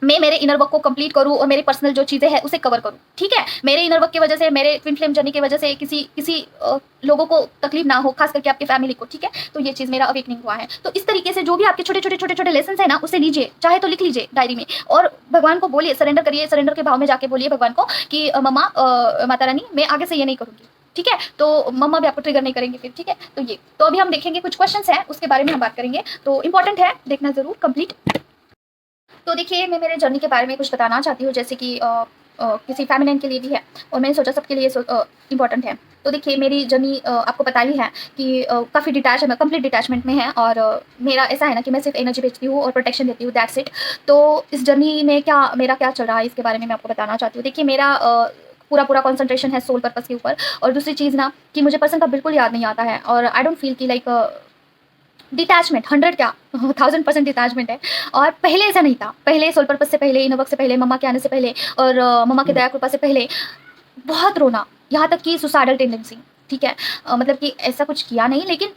मैं मेरे इनर वर्क को कंप्लीट करूं और मेरी पर्सनल जो चीज़ें हैं उसे कवर करूं, ठीक है। मेरे इनर वर्क की वजह से, मेरे ट्विन फ्लेम जर्नी की वजह से किसी लोगों को तकलीफ ना हो, खास करके आपकी फैमिली को, ठीक है। तो ये चीज़ मेरा अवेकनिंग हुआ है। तो इस तरीके से जो भी आपके छोटे छोटे लेसन है ना उसे लीजिए, चाहे तो लिख लीजिए डायरी में और भगवान को बोलिए, सरेंडर करिए, सरेंडर के भाव में जाके बोलिए भगवान को कि मम्मा, माता रानी मैं आगे से ये नहीं करूँगी, ठीक है। तो मम्मा भी आपको ट्रिगर नहीं करेंगे फिर, ठीक है। तो ये तो अभी हम देखेंगे कुछ क्वेश्चंस हैं, उसके बारे में हम बात करेंगे, तो इंपॉर्टेंट है, देखना जरूर कंप्लीट। तो देखिए मैं मेरे जर्नी के बारे में कुछ बताना चाहती हूँ, जैसे कि किसी फेमिनिन के लिए भी है और मैंने सोचा सबके लिए इंपॉर्टेंट है। तो देखिए मेरी जर्नी आपको पता ही है कि काफ़ी डिटैच है, मैं कंप्लीट डिटैचमेंट में है और मेरा ऐसा है ना कि मैं सिर्फ एनर्जी बेचती हूँ और प्रोटेक्शन देती हूँ, दैट्स इट। तो इस जर्नी में मेरा क्या चल रहा है इसके बारे में मैं आपको बताना चाहती हूँ। देखिए मेरा पूरा कंसंट्रेशन है सोल पर्पस के ऊपर। और दूसरी चीज़ ना कि मुझे पर्सन का बिल्कुल याद नहीं आता है और आई डोंट फील कि लाइक डिटैचमेंट 100 क्या 1000% डिटैचमेंट है। और पहले ऐसा नहीं था, पहले सोल पर्पस से पहले, इनर वर्क से पहले, मम्मा के आने से पहले और मम्मा के दया कृपा से पहले बहुत रोना, यहाँ तक कि सुसाइडल टेंडेंसी, ठीक है। मतलब कि ऐसा कुछ किया नहीं, लेकिन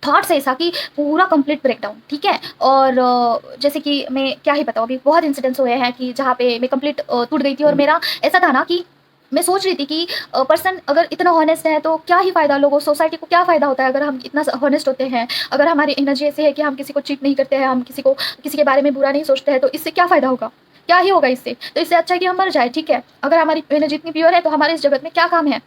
थॉट्स ऐसा कि पूरा कंप्लीट ब्रेकडाउन, ठीक है। और जैसे कि मैं क्या ही बताऊँ, अभी बहुत इंसिडेंट्स हुए हैं कि जहाँ पे मैं कंप्लीट टूट गई थी और मेरा ऐसा था ना कि मैं सोच रही थी कि पर्सन अगर इतना हॉनेस्ट है तो क्या ही फ़ायदा, लोगों सोसाइटी को क्या फ़ायदा होता है अगर हम इतना हॉनेस्ट होते हैं, अगर हमारी एनर्जी ऐसी है कि हम किसी को चीट नहीं करते हैं, हम किसी के बारे में बुरा नहीं सोचते हैं, तो इससे क्या फ़ायदा होगा, क्या ही होगा इससे। तो इससे अच्छा है कि हम मर जाए, ठीक है। अगर हमारी एनर्जी इतनी प्योर है तो हमारे इस जगत में क्या काम है,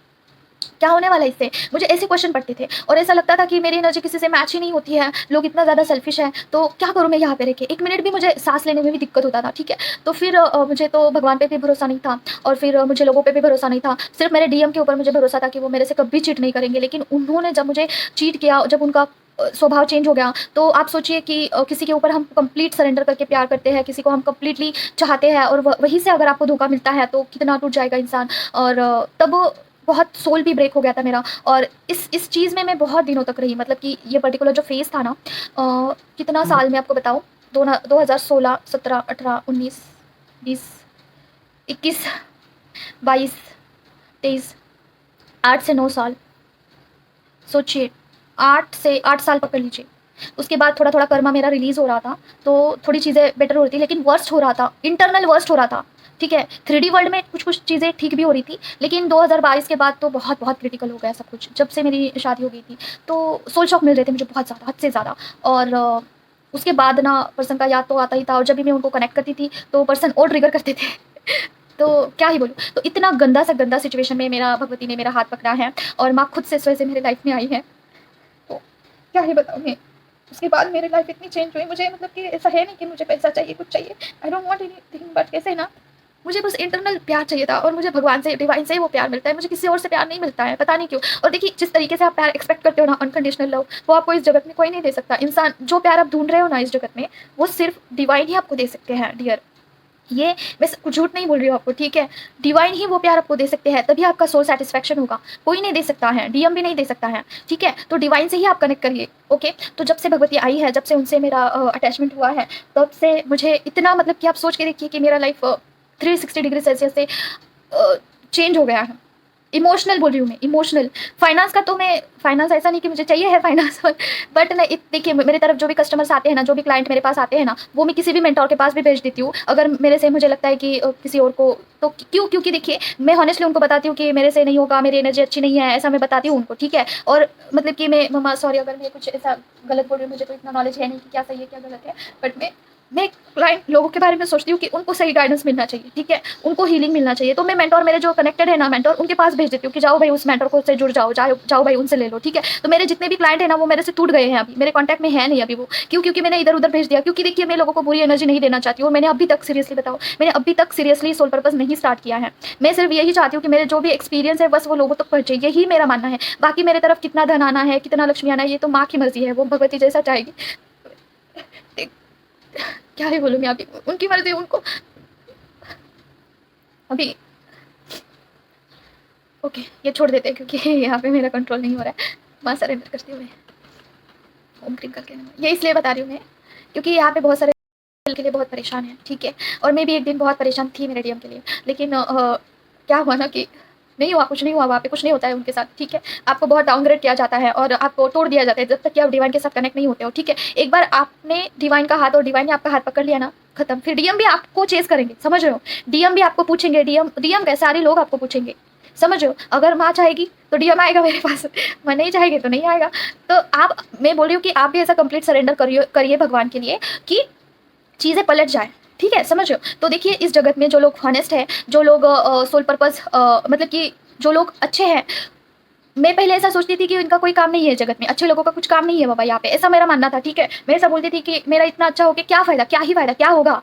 क्या होने वाला है इससे? मुझे ऐसे क्वेश्चन पढ़ते थे और ऐसा लगता था कि मेरी एनर्जी किसी से मैच ही नहीं होती है, लोग इतना ज़्यादा सेल्फिश हैं, तो क्या करूँ मैं यहाँ पे रह के? 1 मिनट भी मुझे साँस लेने में भी दिक्कत होता था, ठीक है? तो फिर मुझे तो भगवान पे भी भरोसा नहीं था और फिर मुझे लोगों पे भी भरोसा नहीं था। सिर्फ़ मेरे डीएम के ऊपर मुझे भरोसा था कि वो मेरे से कभी चीट नहीं करेंगे, लेकिन उन्होंने जब मुझे चीट किया, जब उनका स्वभाव चेंज हो गया, तो आप सोचिए कि किसी के ऊपर हम कंप्लीट सरेंडर करके प्यार करते हैं, किसी को हम कंप्लीटली चाहते हैं और वहीं से अगर आपको धोखा मिलता है, तो कितना टूट जाएगा इंसान। और तब बहुत सोल भी ब्रेक हो गया था मेरा और इस चीज़ में मैं बहुत दिनों तक रही, मतलब कि ये पर्टिकुलर जो फेज़ था ना, कितना साल मैं आपको बताऊँ, 2016, 17, 18, 19, 20, 21, 22, 23, 8 से 9 साल, सोचिए, 8 साल पकड़ लीजिए। उसके बाद थोड़ा-थोड़ा कर्मा मेरा रिलीज़ हो रहा था, तो थोड़ी चीज़ें बेटर हो रही थी, लेकिन वर्स्ट हो रहा था, इंटरनल वर्स्ट हो रहा था, ठीक है? 3D वर्ल्ड में कुछ-कुछ चीज़ें ठीक भी हो रही थी, लेकिन 2022 के बाद तो बहुत-बहुत क्रिटिकल हो गया सब कुछ। जब से मेरी शादी हो गई थी, तो सोल शॉक मिल रहे थे मुझे बहुत ज़्यादा, हद से ज़्यादा। और उसके बाद ना पर्सन का याद तो आता ही था और जब भी मैं उनको कनेक्ट करती थी, तो पर्सन और ट्रिगर करते थे। तो क्या ही बोलूँ, तो इतना गंदा सा गंदा सिचुएशन में मेरा भगवती ने मेरा हाथ पकड़ा है और माँ खुद से इस वजह से मेरे लाइफ़ में आई है। तो क्या ही बताऊँ मैं। उसके बाद मेरी लाइफ इतनी चेंज हुई, मुझे मतलब कि ऐसा है नहीं कि मुझे पैसा चाहिए, कुछ चाहिए, I don't want anything, but कैसे ना, मुझे बस इंटरनल प्यार चाहिए था और मुझे भगवान से, डिवाइन से ही वो प्यार मिलता है, मुझे किसी और से प्यार नहीं मिलता है, पता नहीं क्यों। और देखिए, जिस तरीके से आप प्यार एक्सपेक्ट करते हो ना, अनकंडीशनल लव, वो आपको इस जगत में कोई नहीं दे सकता। इंसान, जो प्यार आप ढूँढ रहे हो ना इस जगत में, वो सिर्फ डिवाइन ही आपको दे सकते हैं डियर। ये मैं झूठ नहीं बोल रही हूँ आपको, ठीक है? डिवाइन ही वो प्यार आपको दे सकते हैं, तभी आपका सोल सैटिस्फैक्शन होगा। कोई नहीं दे सकता है, डीएम भी नहीं दे सकता है, ठीक है? तो डिवाइन से ही आप कनेक्ट करिए, ओके? तो जब से भगवती आई है, जब से उनसे मेरा अटैचमेंट हुआ है, तब से मुझे इतना, मतलब कि आप सोच के देखिए कि मेरा लाइफ 360 डिग्री सेल्सियस से चेंज हो गया है। इमोशनल बोल रही हूँ मैं, इमोशनल। फाइनेंस का तो मैं, फाइनेंस ऐसा नहीं कि मुझे चाहिए है फाइनेंस बट मैं देखिए, मेरे तरफ जो भी कस्टमर्स आते हैं ना, जो भी क्लाइंट मेरे पास आते हैं ना, वो मैं किसी भी मेंटोर के पास भी भेज देती हूँ। अगर मेरे से मुझे लगता है कि किसी और को, तो क्यों? क्योंकि देखिए, मैं हॉनेस्टली उनको बताती हूँ कि मेरे से नहीं होगा, मेरी एनर्जी अच्छी नहीं है, ऐसा मैं बताती हूँ उनको, ठीक है? और मतलब कि मैं, मम्मा सॉरी अगर मैं कुछ ऐसा गलत बोल रही हूँ, मुझे तो इतना नॉलेज है नहीं कि क्या सही है क्या गलत है, बट मैं क्लाइंट लोगों के बारे में सोचती हूँ कि उनको सही गाइडेंस मिलना चाहिए, ठीक है? उनको हीलिंग मिलना चाहिए। तो मैं मेंटोर, मेरे जो कनेक्टेड है ना मेंटोर, उनके पास भेज देती हूँ कि जाओ भाई उस मेंटोर को से जुड़ जाओ, जाओ भाई उनसे ले लो, ठीक है? तो मेरे जितने भी क्लाइंट है ना, वो मेरे से टूट गए हैं, अभी मेरे कॉन्टैक्ट में है नहीं अभी वो। क्यों? क्योंकि मैंने इधर-उधर भेज दिया, क्योंकि देखिए, मैं लोगों को बुरी एनर्जी नहीं देना चाहती हूँ और मैंने अभी तक, सीरियसली बताओ, मैंने अभी तक सीरियसली सोल पर्पस नहीं स्टार्ट किया है। मैं सिर्फ यही चाहती हूँ कि मेरे जो भी एक्सपीरियंस है, बस वो लोगों तक पहुँचे, यही मेरा मानना है। बाकी मेरे तरफ कितना धन आना है, कितना लक्ष्मी आना है, ये तो माँ की मर्ज़ी है, वो भगवती जैसा चाहेगी। क्या ही बोलूँ मैं, अभी उनकी मर्ज़ी, उनको अभी ओके, ये छोड़ देते हैं क्योंकि यहाँ पे मेरा कंट्रोल नहीं हो रहा है। माँ सरेंडर करती हूँ मैं, ओम क्रीम करके। ये इसलिए बता रही हूँ मैं, क्योंकि यहाँ पे बहुत सारे के लिए बहुत परेशान हैं, ठीक है? और मैं भी एक दिन बहुत परेशान थी मेरे डीएम के लिए, लेकिन क्या हुआ ना कि नहीं हुआ, कुछ नहीं हुआ, वहाँ पे कुछ नहीं होता है उनके साथ, ठीक है? आपको बहुत डाउनग्रेड किया जाता है और आपको तोड़ दिया जाता है जब तक कि आप डिवाइन के साथ कनेक्ट नहीं होते हो, ठीक है? एक बार आपने डिवाइन का हाथ और डिवाइन ने आपका हाथ पकड़ लिया ना, खत्म। फिर डीएम भी आपको चेस करेंगे, समझ रहे हो? डीएम भी आपको पूछेंगे, डीएम डीएम क्या, सारे लोग आपको पूछेंगे, समझ रहे हो? अगर माँ चाहेगी तो डीएम आएगा मेरे पास, माँ नहीं चाहेगी तो नहीं आएगा। तो आप, मैं बोल रही हूँ कि आप भी ऐसा कंप्लीट सरेंडर करिए भगवान के लिए कि चीज़ें पलट जाएँ, ठीक है? समझ रहे हो? तो देखिए, इस जगत में जो लोग हॉनेस्ट हैं, जो लोग सोल पर्पस, मतलब कि जो लोग अच्छे हैं, मैं पहले ऐसा सोचती थी कि इनका कोई काम नहीं है जगत में, अच्छे लोगों का कुछ काम नहीं है बाबा यहाँ पे, ऐसा मेरा मानना था, ठीक है? मैं ऐसा बोलती थी कि मेरा इतना अच्छा हो के क्या फ़ायदा, क्या ही फ़ायदा, क्या होगा?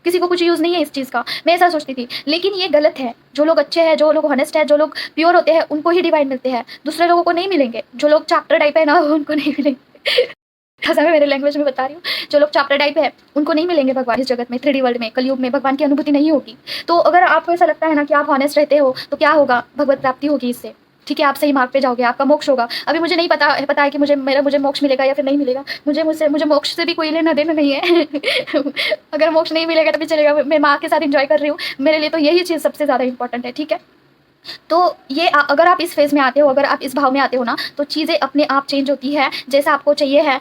किसी को कुछ यूज़ नहीं है इस चीज़ का, मैं ऐसा सोचती थी। लेकिन ये गलत है, जो लोग अच्छे हैं, जो लोग हॉनेस्ट हैं, जो लोग प्योर होते हैं, उनको ही डिवाइन मिलते हैं, दूसरे लोगों को नहीं मिलेंगे। जो लोग चैप्टर टाइप है ना, उनको नहीं मिलेंगे। ऐसा मैं मेरे लैंग्वेज में बता रही हूँ, जो लोग चैप्टर टाइप है, उनको नहीं मिलेंगे भगवान इस जगत में, 3D वर्ल्ड में, कलयुग में भगवान की अनुभूति नहीं होगी। तो अगर आपको ऐसा लगता है ना कि आप हॉनेस्ट रहते हो, तो क्या होगा? भगवत प्राप्ति होगी इससे, ठीक है? आप सही मार्ग पे जाओगे, आपका मोक्ष होगा। अभी मुझे नहीं पता है कि मुझे मोक्ष मिलेगा या फिर नहीं मिलेगा। मुझे मोक्ष से भी कोई लेना देना नहीं है। अगर मोक्ष नहीं मिलेगा तो भी चलेगा, मैं माँ के साथ एंजॉय कर रही हूँ, मेरे लिए तो यही चीज़ सबसे ज़्यादा इंपॉर्टेंट है, ठीक है? तो ये अगर आप इस फेज़ में आते हो, अगर आप इस भाव में आते हो ना, तो चीज़ें अपने आप चेंज होती है, जैसा आपको चाहिए है,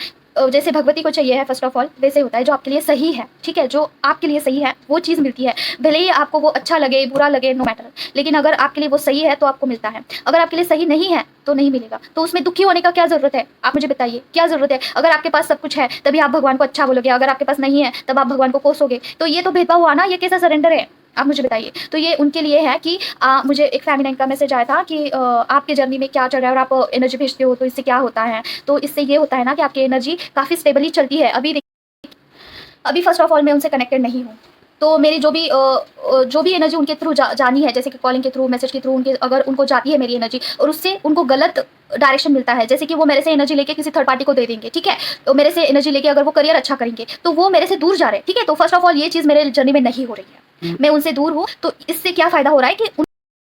जैसे भगवती को चाहिए है फर्स्ट ऑफ ऑल, वैसे होता है, जो आपके लिए सही है, ठीक है? जो आपके लिए सही है, वो चीज़ मिलती है। भले ही आपको वो अच्छा लगे, बुरा लगे, नो मैटर, लेकिन अगर आपके लिए वो सही है, तो आपको मिलता है। अगर आपके लिए सही नहीं है, तो नहीं मिलेगा। तो उसमें दुखी होने का क्या ज़रूरत है? आप मुझे बताइए, क्या ज़रूरत है? अगर आपके पास सब कुछ है, तभी आप भगवान को अच्छा बोलोगे, अगर आपके पास नहीं है, तब आप भगवान को कोसोगे। तो ये तो भेदभाव हुआ ना, ये कैसा सरेंडर है? आप मुझे बताइए। तो ये उनके लिए है कि मुझे एक फेमिनाइन का मैसेज आया था कि आपके जर्नी में क्या चल रहा है और आप एनर्जी भेजते हो तो इससे क्या होता है। तो इससे ये होता है ना कि आपकी एनर्जी काफ़ी स्टेबली चलती है। अभी फर्स्ट ऑफ ऑल मैं उनसे कनेक्टेड नहीं हूँ, तो मेरी जो भी एनर्जी उनके थ्रू जानी है, जैसे कि कॉलिंग के थ्रू, मैसेज के थ्रू, उनके अगर उनको जाती है मेरी एनर्जी और उससे उनको गलत डायरेक्शन मिलता है, जैसे कि वो मेरे से एनर्जी लेके किसी थर्ड पार्टी को दे देंगे, ठीक है। तो मेरे से एनर्जी लेके अगर वो करियर अच्छा करेंगे तो वो मेरे से दूर जा रहे हैं, ठीक है। तो फर्स्ट ऑफ ऑल ये चीज़ मेरे जर्नी में नहीं हो रही है, मैं उनसे दूर हूँ। तो इससे क्या फ़ायदा हो रहा है कि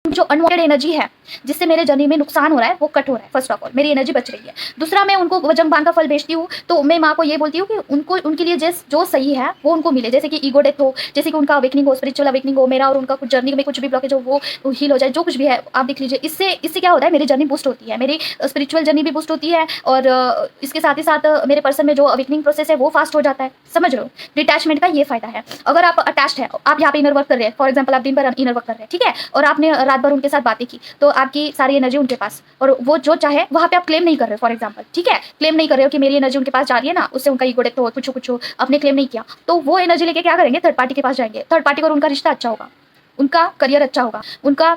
जो अनवांटेड एनर्जी है जिससे मेरे जर्नी में नुकसान हो रहा है वो कट हो रहा है। फर्स्ट ऑफ ऑल मेरी एनर्जी बच रही है। दूसरा, मैं उनको वजंगबान का फल बेचती हूँ, तो मैं माँ को ये बोलती हूँ कि उनको उनके लिए जो सही है वो उनको मिले, जैसे कि ईगो डेथ हो, जैसे कि उनका अवेकनिंग हो, स्पिरिचुअल अवेकनिंग हो, मेरा और उनका कुछ जर्नी में कुछ भी ब्लॉकेज हो वो हील हो जाए, जो कुछ भी है आप देख लीजिए। इससे क्या होता है, मेरी जर्नी बूस्ट होती है, मेरी स्पिरिचुअल जर्नी भी बूस्ट होती है और इसके साथ ही साथ मेरे पर्सन में जो अवेकनिंग प्रोसेस है वो फास्ट हो जाता है। समझ रहे हो, डिटैचमेंट का ये फायदा है। अगर आप अटैच्ड है, आप यहाँ पे इनर वर्क कर रहे हैं, फॉर एग्जाम्पल आप दिन भर इनर वर्क कर रहे हैं, ठीक है, और आपने रात भर उनके साथ बातें की, तो आपकी सारी एनर्जी उनके पास, और वो जो चाहे वहाँ पे आप क्लेम नहीं कर रहे हो, फॉर एग्जाम्पल, ठीक है, क्लेम नहीं कर रहे हो कि मेरी एनर्जी उनके पास जा रही है ना, उससे उनका ईगो डेथ हो, कुछ आपने क्लेम नहीं किया, तो वो एनर्जी लेके क्या करेंगे, थर्ड पार्टी के पास जाएंगे। थर्ड पार्टी को उनका रिश्ता अच्छा होगा, उनका करियर अच्छा होगा, उनका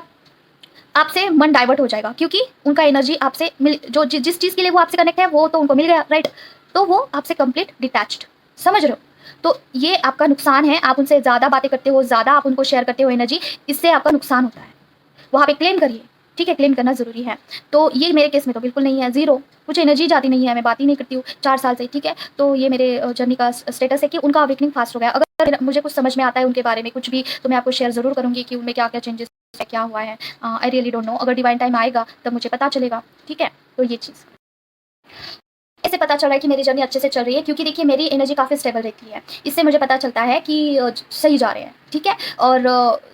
आपसे मन डाइवर्ट हो जाएगा, क्योंकि उनका एनर्जी आपसे जिस चीज़ के लिए वो आपसे कनेक्ट है वो तो उनको मिल गया, राइट। तो वो आपसे कंप्लीट डिटैच्ड, समझ रहे हो। तो ये आपका नुकसान है, आप उनसे ज़्यादा बातें करते हो, ज़्यादा आप उनको शेयर करते हो एनर्जी, इससे आपका नुकसान होता है। वहाँ पे क्लेम करिए, ठीक है, क्लेम करना ज़रूरी है। तो ये मेरे केस में तो बिल्कुल नहीं है, ज़ीरो, कुछ एनर्जी जाती नहीं है, मैं बात ही नहीं करती हूँ 4 साल से, ठीक है। तो ये मेरे जर्नी का स्टेटस है कि उनका अवेकनिंग फास्ट हो गया। अगर मुझे कुछ समझ में आता है उनके बारे में कुछ भी, तो मैं आपको शेयर ज़रूर करूँगी कि उनमें क्या क्या चेंजेस क्या हुआ है। आई रियली डोंट नो, अगर डिवाइन टाइम आएगा तब मुझे पता चलेगा, ठीक है। तो ये चीज़ ऐसे पता चल रहा है कि मेरी जर्नी अच्छे से चल रही है, क्योंकि देखिए मेरी एनर्जी काफ़ी स्टेबल रहती है, इससे मुझे पता चलता है कि सही जा रहे हैं, ठीक है। और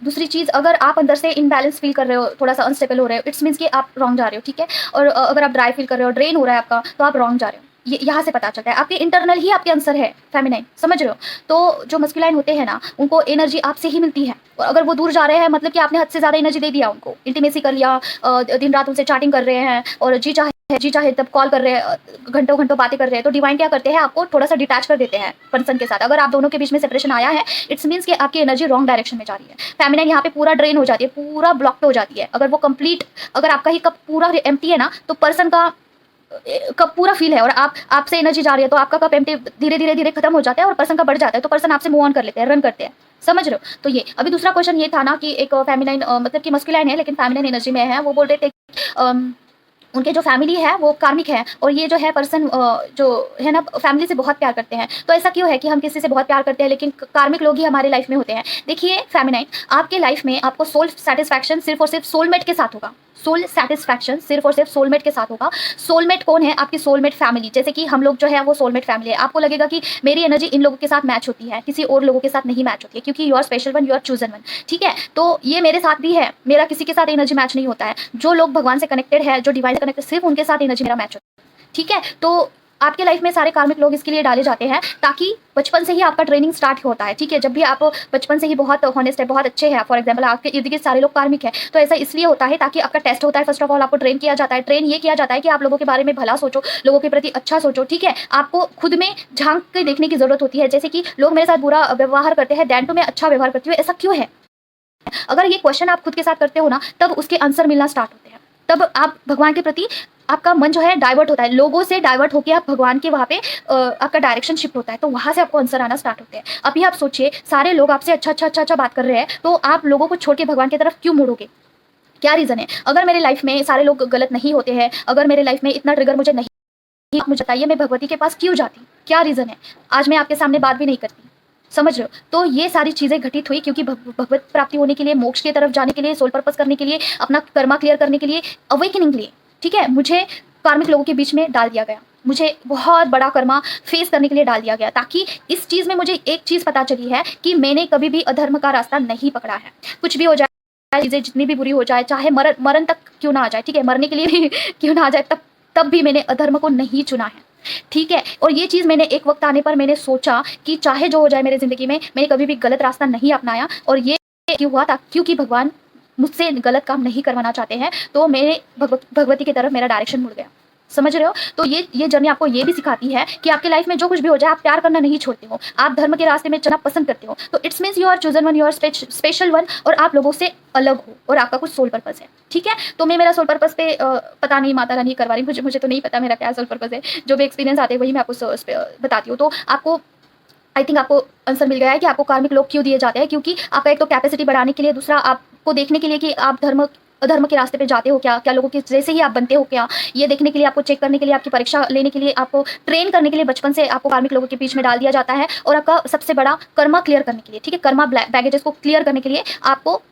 दूसरी चीज़, अगर आप अंदर से इनबैलेंस फील कर रहे हो, थोड़ा सा अनस्टेबल हो रहे हो, इट्स मीन्स कि आप रॉन्ग जा रहे हो, ठीक है। और अगर आप ड्राई फील कर रहे हो, ड्रेन हो रहा है आपका, तो आप रॉन्ग जा रहे हो। ये यहाँ से पता चलता है, आपके इंटरनल ही आपके आंसर है फेमिनाइन, समझ रहे हो। तो जो मस्कुलाइन होते हैं ना, उनको एनर्जी आपसे ही मिलती है, और अगर वो दूर जा रहे हैं मतलब कि आपने हद से ज़्यादा एनर्जी दे दिया उनको, इंटीमेसी कर लिया, दिन रात उनसे चैटिंग कर रहे हैं, और जी चाहे तब कॉल कर रहे हैं, घंटों घंटों बातें कर रहे हैं, तो डिवाइन क्या करते हैं, आपको थोड़ा सा डिटैच कर देते हैं पर्सन के साथ। अगर आप दोनों के बीच में सेपरेशन आया है, इट्स मीन्स कि आपकी एनर्जी रॉन्ग डायरेक्शन में जा रही है। फेमिनाइन यहाँ पे पूरा ड्रेन हो जाती है, पूरा ब्लॉक हो जाती है। अगर वो कंप्लीट, अगर आपका ही कप पूरा एम्प्टी है ना, तो पर्सन का कप पूरा फील है, और आपसे एनर्जी जा रही है, तो आपका कप एम्प्टी धीरे धीरे धीरे खत्म हो जाता है और पर्सन का बढ़ जाता है, तो पर्सन आपसे मूव ऑन कर लेते हैं, रन करते हैं, समझ रहे हो। तो ये अभी दूसरा क्वेश्चन ये था ना कि एक फेमिनाइन मतलब कि मस्कुलाइन है लेकिन फेमिनाइन एनर्जी में है, वो बोल रहे थे उनके जो फैमिली है वो कार्मिक है, और ये जो है पर्सन जो है ना फैमिली से बहुत प्यार करते हैं। तो ऐसा क्यों है कि हम किसी से बहुत प्यार करते हैं लेकिन कार्मिक लोग ही हमारे लाइफ में होते हैं। देखिए फेमिनाइन, आपके लाइफ में आपको सोल सेटिस्फैक्शन सिर्फ और सिर्फ सोलमेट के साथ होगा, सोल सेटिस्फैक्शन सिर्फ और सिर्फ सोलमेट के साथ होगा। सोलमेट कौन है, आपकी सोलमेट फैमिली। जैसे कि हम लोग जो है वो सोलमेट फैमिली है, आपको लगेगा कि मेरी एनर्जी इन लोगों के साथ मैच होती है, किसी और लोगों के साथ नहीं मैच होती है, क्योंकि you are special one, you are chosen one, ठीक है। तो ये मेरे साथ भी है, मेरा किसी के साथ एनर्जी मैच नहीं होता है। जो लोग भगवान से कनेक्टेड है, जो डिवाइन से कनेक्टेड, सिर्फ उनके साथ एनर्जी मेरा मैच होता है, ठीक है। तो आपके लाइफ में सारे कार्मिक लोग इसके लिए डाले जाते हैं ताकि बचपन से ही आपका ट्रेनिंग स्टार्ट होता है, ठीक है। जब भी आप बचपन से ही बहुत हॉनेस्ट है, बहुत अच्छे हैं, फॉर एग्जांपल आपके इर्द गिर्द सारे लोग कार्मिक है, तो ऐसा इसलिए होता है ताकि आपका टेस्ट होता है। फर्स्ट ऑफ ऑल आपको ट्रेन किया जाता है, ट्रेन ये किया जाता है कि आप लोगों के बारे में भला सोचो, लोगों के प्रति अच्छा सोचो, ठीक है। आपको खुद में झांक के देखने की जरूरत होती है, जैसे कि लोग मेरे साथ बुरा व्यवहार करते हैं, दैन तो मैं अच्छा व्यवहार करती हूँ, ऐसा क्यों है। अगर ये क्वेश्चन आप खुद के साथ करते हो ना, तब उसके आंसर मिलना स्टार्ट होते हैं, तब आप भगवान के प्रति आपका मन जो है डाइवर्ट होता है, लोगों से डाइवर्ट होकर आप भगवान के वहाँ पे आपका डायरेक्शन शिफ्ट होता है, तो वहाँ से आपको आंसर आना स्टार्ट होते हैं। अभी आप सोचिए, सारे लोग आपसे अच्छा बात कर रहे हैं, तो आप लोगों को छोड़ के भगवान की तरफ क्यों मुड़ोगे, क्या रीज़न है। अगर मेरे लाइफ में सारे लोग गलत नहीं होते हैं, अगर मेरे लाइफ में इतना ट्रिगर मुझे नहीं, आप मुझे बताइए मैं भगवती के पास क्यों जाती, क्या रीज़न है। आज मैं आपके सामने बात भी नहीं करती, समझ रहे हो। तो ये सारी चीज़ें घटित हुई क्योंकि भगवत प्राप्ति होने के लिए, मोक्ष की तरफ जाने के लिए, सोल पर्पस करने के लिए, अपना कर्मा क्लियर करने के लिए, अवेकनिंग के लिए, ठीक है, मुझे कार्मिक लोगों के बीच में डाल दिया गया, मुझे बहुत बड़ा कर्मा फेस करने के लिए डाल दिया गया, ताकि इस चीज़ में मुझे एक चीज़ पता चली है कि मैंने कभी भी अधर्म का रास्ता नहीं पकड़ा है। कुछ भी हो जाए, चीज़ें जितनी भी बुरी हो जाए, चाहे मरण तक क्यों ना आ जाए, ठीक है, मरने के लिए भी क्यों ना आ जाए, तब भी मैंने अधर्म को नहीं चुना है, ठीक है। और ये चीज़ मैंने एक वक्त आने पर मैंने सोचा कि चाहे जो हो जाए मेरी ज़िंदगी में, मैंने कभी भी गलत रास्ता नहीं अपनाया। और ये क्यों हुआ था, क्योंकि भगवान मुझसे गलत काम नहीं करवाना चाहते हैं, तो मेरे भगवती की तरफ मेरा डायरेक्शन मुड़ गया, समझ रहे हो? तो ये जर्नी आपको ये भी सिखाती है कि आपकी लाइफ में जो कुछ भी हो जाए, आप प्यार करना नहीं छोड़ते हो, आप धर्म के रास्ते में चलना पसंद करते हो। तो it's means you are chosen one, you are special one, और आप लोगों से अलग हो और आपका कुछ सोल पर्पस है, ठीक है? तो मैं मेरा सोल पर्पस पे पता नहीं माता रानी करवा रही, मुझे तो नहीं पता मेरा क्या सोल पर्पस है। जो भी एक्सपीरियंस आते हैं वही मैं आपको बताती हूँ। तो आपको आई थिंक आपको आंसर मिल गया है कि आपको कार्मिक लोग क्यों दिए जाते हैं, क्योंकि आपका एक तो कैपेसिटी बढ़ाने के लिए, दूसरा आपको देखने के लिए कि आप धर्म के रास्ते पे जाते हो क्या, क्या लोगों के जैसे ही आप बनते हो क्या, ये देखने के लिए, आपको चेक करने के लिए, आपकी परीक्षा लेने के लिए, आपको ट्रेन करने के लिए बचपन से आपको कार्मिक लोगों के बीच में डाल दिया जाता है। और आपका सबसे बड़ा कर्मा क्लियर करने के लिए, ठीक है, कर्मा बैगेजेस को क्लियर करने के लिए आपको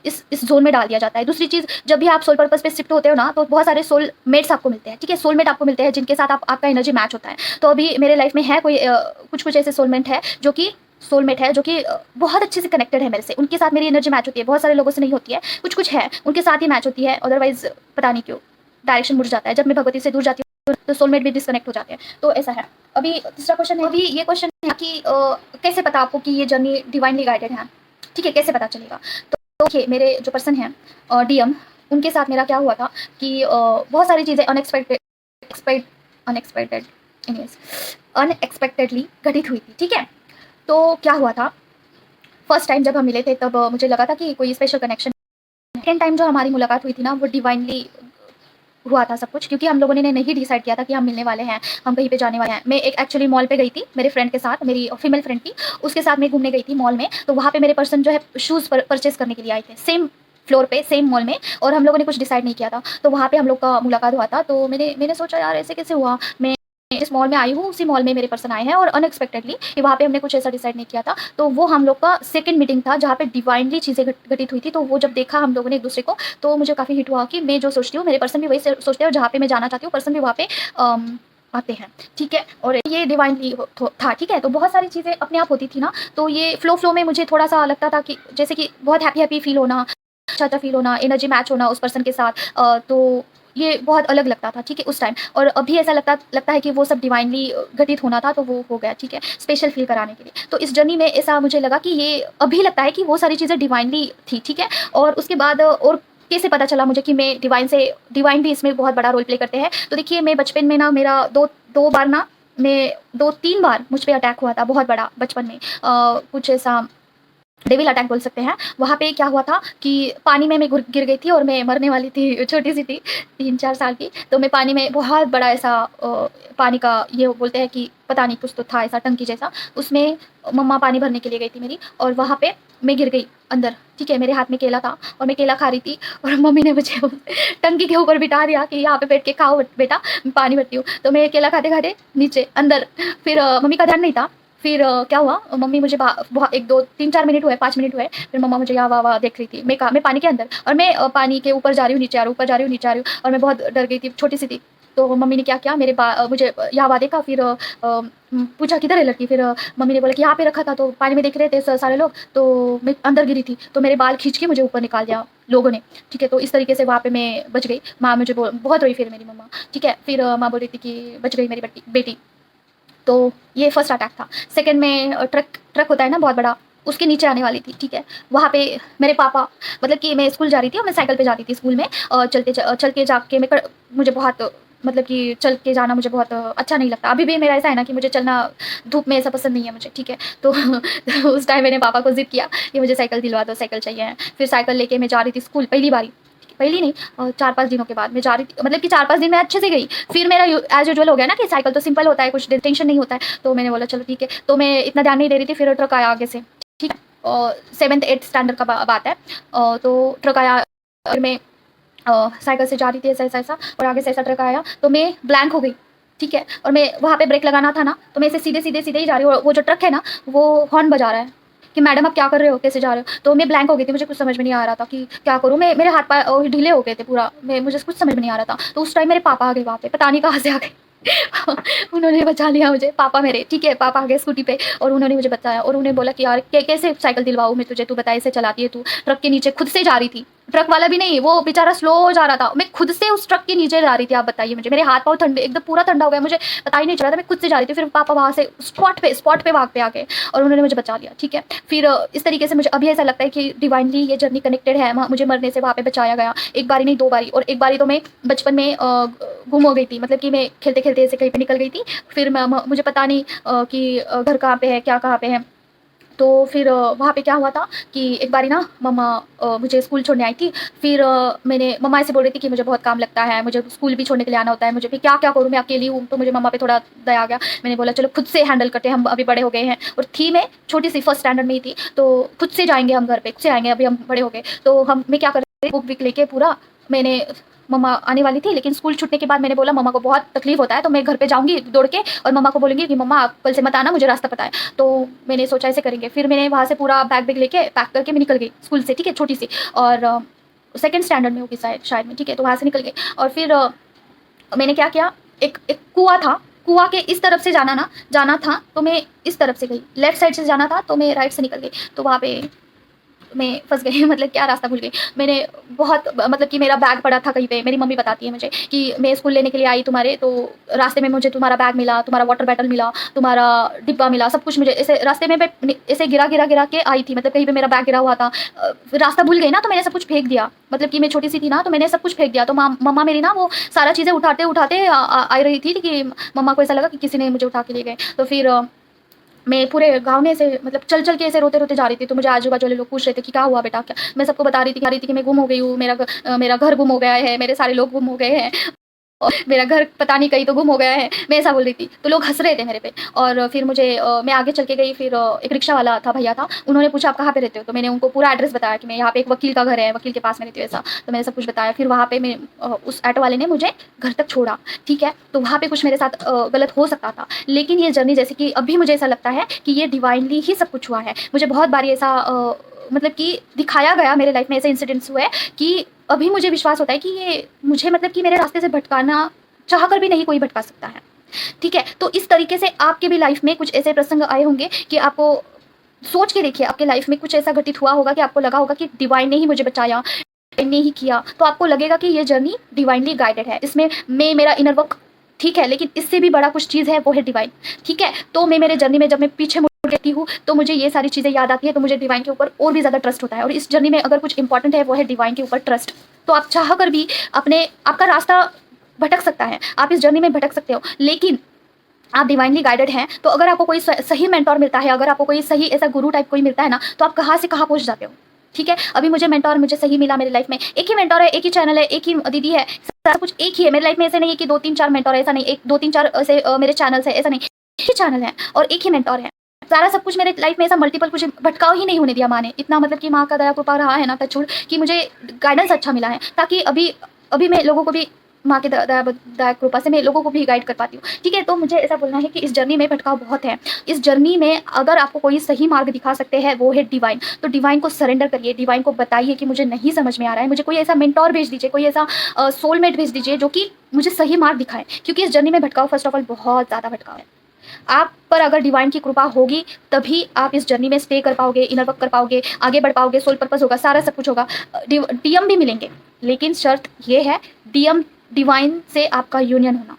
इस जोन में डाल दिया जाता है। दूसरी चीज़, जब भी आप सोल पर्पस पे शिफ्ट होते हो ना, तो बहुत सारे सोल मेट्स आपको मिलते हैं, ठीक है, सोलमेट आपको मिलते हैं जिनके साथ आपका एनर्जी मैच होता है। तो अभी मेरे लाइफ में है कोई कुछ ऐसे सोलमेट है जो कि बहुत अच्छे से कनेक्टेड है मेरे से, उनके साथ मेरी एनर्जी मैच होती है, बहुत सारे लोगों से नहीं होती है, कुछ है उनके साथ ही मैच होती है, अदरवाइज पता नहीं क्यों डायरेक्शन मुड़ जाता है। जब मैं भगवती से दूर जाती हूँ तो सोलमेट भी डिस्कनेक्ट हो जाते हैं, तो ऐसा है। अभी तीसरा क्वेश्चन है, अभी ये क्वेश्चन है कि कैसे पता आपको कि ये जर्नी डिवाइनली गाइडेड है, ठीक है, कैसे पता चलेगा? तो देखिए, मेरे जो पर्सन हैं डीएम, उनके साथ मेरा क्या हुआ था कि बहुत सारी चीज़ें अनएक्सपेक्टेडली घटित हुई थी, ठीक है। तो क्या हुआ था, फर्स्ट टाइम जब हम मिले थे तब मुझे लगा था कि कोई स्पेशल कनेक्शन। सेकेंड टाइम जो हमारी मुलाकात हुई थी ना, वो डिवाइनली हुआ था सब कुछ, क्योंकि हम लोगों ने नहीं डिसाइड किया था कि हम मिलने वाले हैं, हम कहीं पे जाने वाले हैं। मैं एक एक्चुअली मॉल पे गई थी मेरे फ्रेंड के साथ, मेरी फीमेल फ्रेंड थी, उसके साथ मैं घूमने गई थी मॉल में। तो वहाँ पे मेरे पर्सन जो है शूज़ परचेस करने के लिए आए थे, सेम फ्लोर पे, सेम मॉल में, और हम लोगों ने कुछ डिसाइड नहीं किया था। तो वहाँ पे हम लोग का मुलाकात हुआ था। तो मैंने सोचा यार ऐसे कैसे हुआ, मैं इस मॉल में आई हूँ, उसी मॉल में मेरे पर्सन आए हैं, और अनएक्सपेक्टेडली वहाँ पे हमने कुछ ऐसा डिसाइड नहीं किया था। तो वो हम लोग का सेकंड मीटिंग था जहाँ पे डिवाइनली चीज़ें घटित हुई थी। तो वो जब देखा हम लोगों ने एक दूसरे को, तो मुझे काफ़ी हिट हुआ कि मैं जो सोचती हूँ मेरे पर्सन भी वही सोचते हैं, और जहाँ पे मैं जाना चाहती हूँ पर्सन भी वहाँ पे आते हैं, ठीक है। और ये डिवाइनली था, ठीक है। तो बहुत सारी चीज़ें अपने आप होती थी ना, तो ये फ्लो में मुझे थोड़ा सा लगता था कि जैसे कि बहुत हैप्पी फील होना, अच्छा फील होना, एनर्जी मैच होना उस पर्सन के साथ, तो ये बहुत अलग लगता था, ठीक है, उस टाइम। और अभी ऐसा लगता है कि वो सब डिवाइनली घटित होना था, तो वो हो गया, ठीक है, स्पेशल फील कराने के लिए। तो इस जर्नी में ऐसा मुझे लगा कि ये अभी लगता है कि वो सारी चीज़ें डिवाइनली थी, ठीक है। और उसके बाद और कैसे पता चला मुझे कि मैं डिवाइन भी इसमें बहुत बड़ा रोल प्ले करते हैं। तो देखिए, मैं बचपन में ना, मेरा दो बार ना, मैं 2-3 बार मुझ पर अटैक हुआ था, बहुत बड़ा, बचपन में कुछ ऐसा डेविल अटैक बोल सकते हैं। वहाँ पे क्या हुआ था कि पानी में मैं गिर गई थी, और मैं मरने वाली थी, छोटी सी थी, 3-4 साल की। तो मैं पानी में, बहुत बड़ा ऐसा पानी का, ये बोलते हैं कि पता नहीं कुछ तो था ऐसा टंकी जैसा, उसमें मम्मा पानी भरने के लिए गई थी मेरी, और वहाँ पे मैं गिर गई अंदर, ठीक है। मेरे हाथ में केला था और मैं केला खा रही थी, और मम्मी ने मुझे टंकी के ऊपर बिठा दिया कि यहाँ पे बैठ के खाओ बेटा, मैं पानी भरती हूँ। तो मैं केला खाते खाते नीचे अंदर, फिर मम्मी का ध्यान नहीं था। फिर क्या हुआ, मम्मी मुझे 1-2-3-4 मिनट हुए, 5 मिनट हुए, फिर मम्मा मुझे यहाँ वाह देख रही थी। मैं पानी के अंदर, और मैं पानी के ऊपर जा रही हूँ, नीचे आ रही हूँ, ऊपर जा रही हूँ, नीचे आ रही हूँ, और मैं बहुत डर गई थी, छोटी सी थी। तो मम्मी ने क्या किया, मुझे यहाँ वाह देखा, फिर पूछा किधर है लड़की। फिर मम्मी ने बोला कि यहाँ पे रखा था, तो पानी में देख रहे थे सारे लोग, तो मैं अंदर गिरी थी, तो मेरे बाल खींच के मुझे ऊपर निकाल दिया लोगों ने, ठीक है। तो इस तरीके से वहाँ पे मैं बच गई। माँ मुझे बहुत रोई फिर मेरी मम्मा, ठीक है। फिर माँ बोल रही थी कि बच गई मेरी बेटी। तो ये फर्स्ट अटैक था। सेकंड में ट्रक होता है ना बहुत बड़ा, उसके नीचे आने वाली थी, ठीक है। वहाँ पे मेरे पापा, मतलब कि मैं स्कूल जा रही थी और मैं साइकिल पे जाती थी स्कूल में, और चल के जाके मुझे बहुत, मतलब कि चल के जाना मुझे बहुत अच्छा नहीं लगता। अभी भी मेरा ऐसा है ना कि मुझे चलना धूप में ऐसा पसंद नहीं है मुझे, ठीक है। तो उस टाइम मैंने पापा को ज़िद किया कि मुझे साइकिल दिलवा दो, साइकिल चाहिए। फिर साइकिल लेके मैं जा रही थी स्कूल, पहली नहीं, 4-5 दिनों के बाद मैं जा रही थी, मतलब कि 4-5 दिन मैं अच्छे से गई। फिर मेरा एज यूजुअल हो गया ना कि साइकिल तो सिंपल होता है, कुछ टेंशन नहीं होता है। तो मैंने बोला चलो ठीक है, तो मैं इतना ध्यान नहीं दे रही थी। फिर ट्रक आया आगे से, ठीक है, और 7th-8th स्टैंडर्ड का बात है। तो ट्रक आया, और मैं साइकिल से जा रही थी ऐसा, और आगे से ऐसा ट्रक आया, तो मैं ब्लैंक हो गई, ठीक है। और मैं वहाँ पे ब्रेक लगाना था ना, तो मैं ऐसे सीधे ही जा रही हूँ, वो जो ट्रक है ना, वो हॉर्न बजा रहा है कि मैडम आप क्या कर रहे हो, कैसे जा रहे हो। तो मैं ब्लैंक हो गई थी, मुझे कुछ समझ में नहीं आ रहा था कि क्या करूँ। मेरे हाथ पैर ढीले हो गए थे पूरा, मुझे कुछ समझ में नहीं आ रहा था। तो उस टाइम मेरे पापा आ गए वहाँ पे, पता नहीं कहाँ से आ गए। उन्होंने बचा लिया मुझे, पापा मेरे, ठीक है। पापा आ गए स्कूटी पे, और उन्होंने मुझे बताया, और उन्हें बोला कि यार कैसे साइकिल दिलवाऊँ मैं तुझे, तू बता, ऐसे चलाती है तू, ट्रक के नीचे खुद से जा रही थी, ट्रक वाला भी नहीं, वो बेचारा स्लो जा रहा था, मैं खुद से उस ट्रक के नीचे जा रही थी। आप बताइए मुझे, मेरे हाथ पाँव ठंडे, एकदम पूरा ठंडा हो गया, मुझे पता ही नहीं चला था, मैं खुद से जा रही थी। फिर पापा वहाँ से स्पॉट पे भाग पे आ गए और उन्होंने मुझे बचा लिया, ठीक है। फिर इस तरीके से मुझे अभी ऐसा लगता है कि डिवाइनली ये जर्नी कनेक्टेड है, मुझे मरने से वहाँ पे बचाया गया, एक बारी नहीं 2 बारी। और एक बारी तो मैं बचपन में गुम हो गई थी, मतलब कि मैं खेलते खेलते ऐसे कहीं पे निकल गई थी। फिर मुझे पता नहीं कि घर कहाँ पे है, क्या कहाँ पे है। तो फिर वहाँ पे क्या हुआ था कि एक बारी ना मम्मा मुझे स्कूल छोड़ने आई थी। फिर मम्मा ऐसे बोल रही थी कि मुझे बहुत काम लगता है, मुझे स्कूल भी छोड़ने के लिए आना होता है, मुझे फिर क्या क्या करूँ, मैं अकेली हूँ। तो मुझे मम्मा पे थोड़ा दया आ गया, मैंने बोला चलो खुद से हैंडल करते हैं, हम अभी बड़े हो गए हैं। और थी मैं छोटी सी, फर्स्ट स्टैंडर्ड में ही थी, तो खुद से जाएंगे हम घर पे, खुद से आएंगे, अभी हम बड़े हो गए। तो मैं क्या कर रही, बुक विक लेके पूरा, मैंने मम्मा आने वाली थी, लेकिन स्कूल छूटने के बाद मैंने बोला मम्मा को बहुत तकलीफ होता है, तो मैं घर पे जाऊंगी दौड़ के और मम्मा को बोलूँगी कि मम्मा आप कल से मत आना, मुझे रास्ता पता है। तो मैंने सोचा ऐसे करेंगे। फिर मैंने वहाँ से पूरा बैग लेके पैक करके मैं निकल गई स्कूल से, ठीक है, छोटी सी। और सेकंड स्टैंडर्ड में होगी शायद में, ठीक है। तो वहाँ से निकल गई और फिर मैंने क्या किया, एक कुआँ था, कुआँ के इस तरफ से जाना था, तो मैं इस तरफ से गई, लेफ्ट साइड से जाना था तो मैं राइट से निकल गई। तो वहाँ पे मैं फँस गई मतलब क्या रास्ता भूल गई। मैंने बहुत मतलब कि मेरा बैग पड़ा था कहीं पे, मेरी मम्मी बताती है मुझे कि मैं स्कूल लेने के लिए आई तुम्हारे, तो रास्ते में मुझे तुम्हारा बैग मिला, तुम्हारा वाटर बॉटल मिला, तुम्हारा डिब्बा मिला, सब कुछ मुझे ऐसे रास्ते में मैं ऐसे गिरा के आई थी, मतलब कहीं पे मेरा बैग गिरा हुआ था। रास्ता भूल गई ना, तो मैंने सब कुछ फेंक दिया, मतलब कि मैं छोटी सी थी ना, तो मैंने सब कुछ फेंक दिया। तो मम्मा मेरी ना वो सारा चीज़ें उठाते उठाते आ रही थी कि मम्मा को ऐसा लगा कि किसी ने मुझे उठा के ले गए। तो फिर मैं पूरे गाँव में ऐसे मतलब चल के ऐसे रोते-रोते जा रही थी। तो मुझे आजू-बाजू वाले लोग पूछ रहे थे कि क्या हुआ बेटा? क्या? मैं सबको बता रही थी कि मैं गुम हो गई हूँ, मेरा घर गुम हो गया है, मेरे सारे लोग गुम हो गए हैं। और मेरा घर पता नहीं कहीं तो गुम हो गया है, मैं ऐसा बोल रही थी। तो लोग हँस रहे थे मेरे पे। और फिर मैं आगे चल के गई। फिर एक रिक्शा वाला था, भैया था, उन्होंने पूछा आप कहाँ पे रहते हो? तो मैंने उनको पूरा एड्रेस बताया कि मैं यहाँ पे एक वकील का घर है, वकील के पास में रहती हूँ ऐसा। तो मैंने सब कुछ बताया। फिर वहाँ पे उस ऑटो वाले ने मुझे घर तक छोड़ा, ठीक है। तो वहाँ पे कुछ मेरे साथ गलत हो सकता था, लेकिन ये जर्नी जैसे कि अभी मुझे ऐसा लगता है कि ये डिवाइनली ही सब कुछ हुआ है। मुझे बहुत बारी ऐसा मतलब कि दिखाया गया, मेरे लाइफ में ऐसे इंसिडेंट्स हुए कि अभी मुझे विश्वास होता है कि ये मुझे मतलब कि मेरे रास्ते से भटकाना चाह कर भी नहीं कोई भटका सकता है, ठीक है। तो इस तरीके से आपके भी लाइफ में कुछ ऐसे प्रसंग आए होंगे कि आपको सोच के देखिए, आपके लाइफ में कुछ ऐसा घटित हुआ होगा कि आपको लगा होगा कि डिवाइन ने ही मुझे बचाया, डिवाइन ने ही किया। तो आपको लगेगा कि ये जर्नी डिवाइनली गाइडेड है, इसमें मेरा इनर वर्क ठीक है, लेकिन इससे भी बड़ा कुछ चीज़ है, वो है डिवाइन, ठीक है। तो मैं मेरे जर्नी में जब मैं पीछे मुड़ लेती हूँ तो मुझे ये सारी चीज़ें याद आती है, तो मुझे डिवाइन के ऊपर और भी ज़्यादा ट्रस्ट होता है। और इस जर्नी में अगर कुछ इंपॉर्टेंट है वो है डिवाइन के ऊपर ट्रस्ट। तो आप चाह कर भी आपका रास्ता भटक सकता है, आप इस जर्नी में भटक सकते हो, लेकिन आप डिवाइनली गाइडेड हैं। तो अगर आपको कोई सही मेंटोर मिलता है, अगर आपको कोई सही ऐसा गुरु टाइप कोई मिलता है ना, तो आप कहाँ से कहाँ पहुँच जाते हो, ठीक है। अभी मुझे सही मिला मेरी लाइफ में, एक ही मेंटोर है, एक ही चैनल है, एक ही दीदी है, सारा कुछ एक ही है मेरी लाइफ में। ऐसे नहीं है कि 2-3-4 मेंटोर है, ऐसा नहीं, 2-3-4 ऐसे मेरे चैनल्स है, ऐसा नहीं, एक ही चैनल है और एक ही मेंटोर है। सारा सब कुछ मेरे लाइफ में ऐसा मल्टीपल कुछ भटकाव ही नहीं होने दिया माँ ने। इतना मतलब कि माँ का दया कृपा रहा है ना, टचवुड, कि मुझे गाइडेंस अच्छा मिला है, ताकि अभी मैं लोगों को भी माँ के दया कृपा से मैं लोगों को भी गाइड कर पाती हूँ, ठीक है। तो मुझे ऐसा बोलना है कि इस जर्नी में भटकाव बहुत है। इस जर्नी में अगर आपको कोई सही मार्ग दिखा सकते हैं वो है डिवाइन। तो डिवाइन को सरेंडर करिए, डिवाइन को बताइए कि मुझे नहीं समझ में आ रहा है, मुझे कोई ऐसा मेंटोर भेज दीजिए, कोई ऐसा सोलमेट भेज दीजिए जो कि मुझे सही मार्ग दिखाए। क्योंकि इस जर्नी में भटकाव फर्स्ट ऑफ ऑल बहुत ज़्यादा भटकाव है। आप पर अगर डिवाइन की कृपा होगी तभी आप इस जर्नी में स्टे कर पाओगे, इनर वर्क कर पाओगे, आगे बढ़ पाओगे, सोल पर्पस होगा, सारा सब कुछ होगा, डीएम भी मिलेंगे। लेकिन शर्त ये है, डिवाइन से आपका यूनियन होना,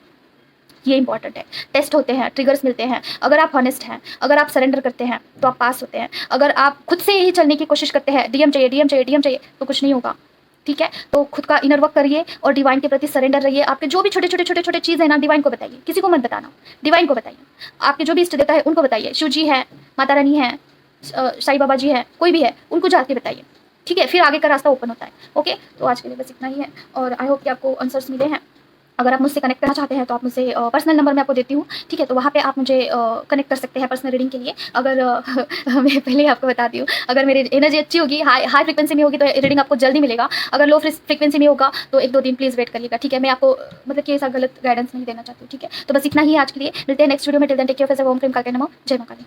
ये इंपॉर्टेंट है। टेस्ट होते हैं, ट्रिगर्स मिलते हैं, अगर आप हॉनेस्ट हैं, अगर आप सरेंडर करते हैं तो आप पास होते हैं। अगर आप खुद से ही चलने की कोशिश करते हैं, डीएम चाहिए तो कुछ नहीं होगा, ठीक है। तो खुद का इनर वर्क करिए और डिवाइन के प्रति सरेंडर रहिए। आपके जो भी छोटे चीज़ है ना, डिवाइन को बताइए, किसी को मत बताना, डिवाइन को बताइए। आपके जो भी इष्ट देवता है उनको बताइए, शिव जी है, माता रानी है, साईं बाबा जी है, कोई भी है, उनको जाके बताइए, ठीक है। फिर आगे का रास्ता ओपन होता है। ओके, तो आज के लिए बस इतना ही है और आई होप कि आपको आंसर्स मिले हैं। अगर आप मुझसे कनेक्ट करना चाहते हैं तो आप मुझसे पर्सनल नंबर मैं आपको देती हूँ, ठीक है। तो वहाँ पे आप मुझे कनेक्ट कर सकते हैं पर्सनल रीडिंग के लिए। अगर मैं पहले ही आपको बता दी हूँ, अगर मेरी एनर्जी अच्छी होगी, हाई फ्रिक्वेंसी में होगी तो रीडिंग आपको जल्दी मिलेगा। अगर लो फ्रिक्वेंसी में होगा तो 1-2 दिन प्लीज़ वेट करिएगा, ठीक है। मैं आपको मतलब कि ऐसा गलत गाइडेंस नहीं देना चाहती हूँ, ठीक है। तो बस इतना ही आज के लिए, मिलते हैं नेक्स्ट वीडियो में। Till then take care of yourself. ओम प्रेम काल के नमः। जय मां काली।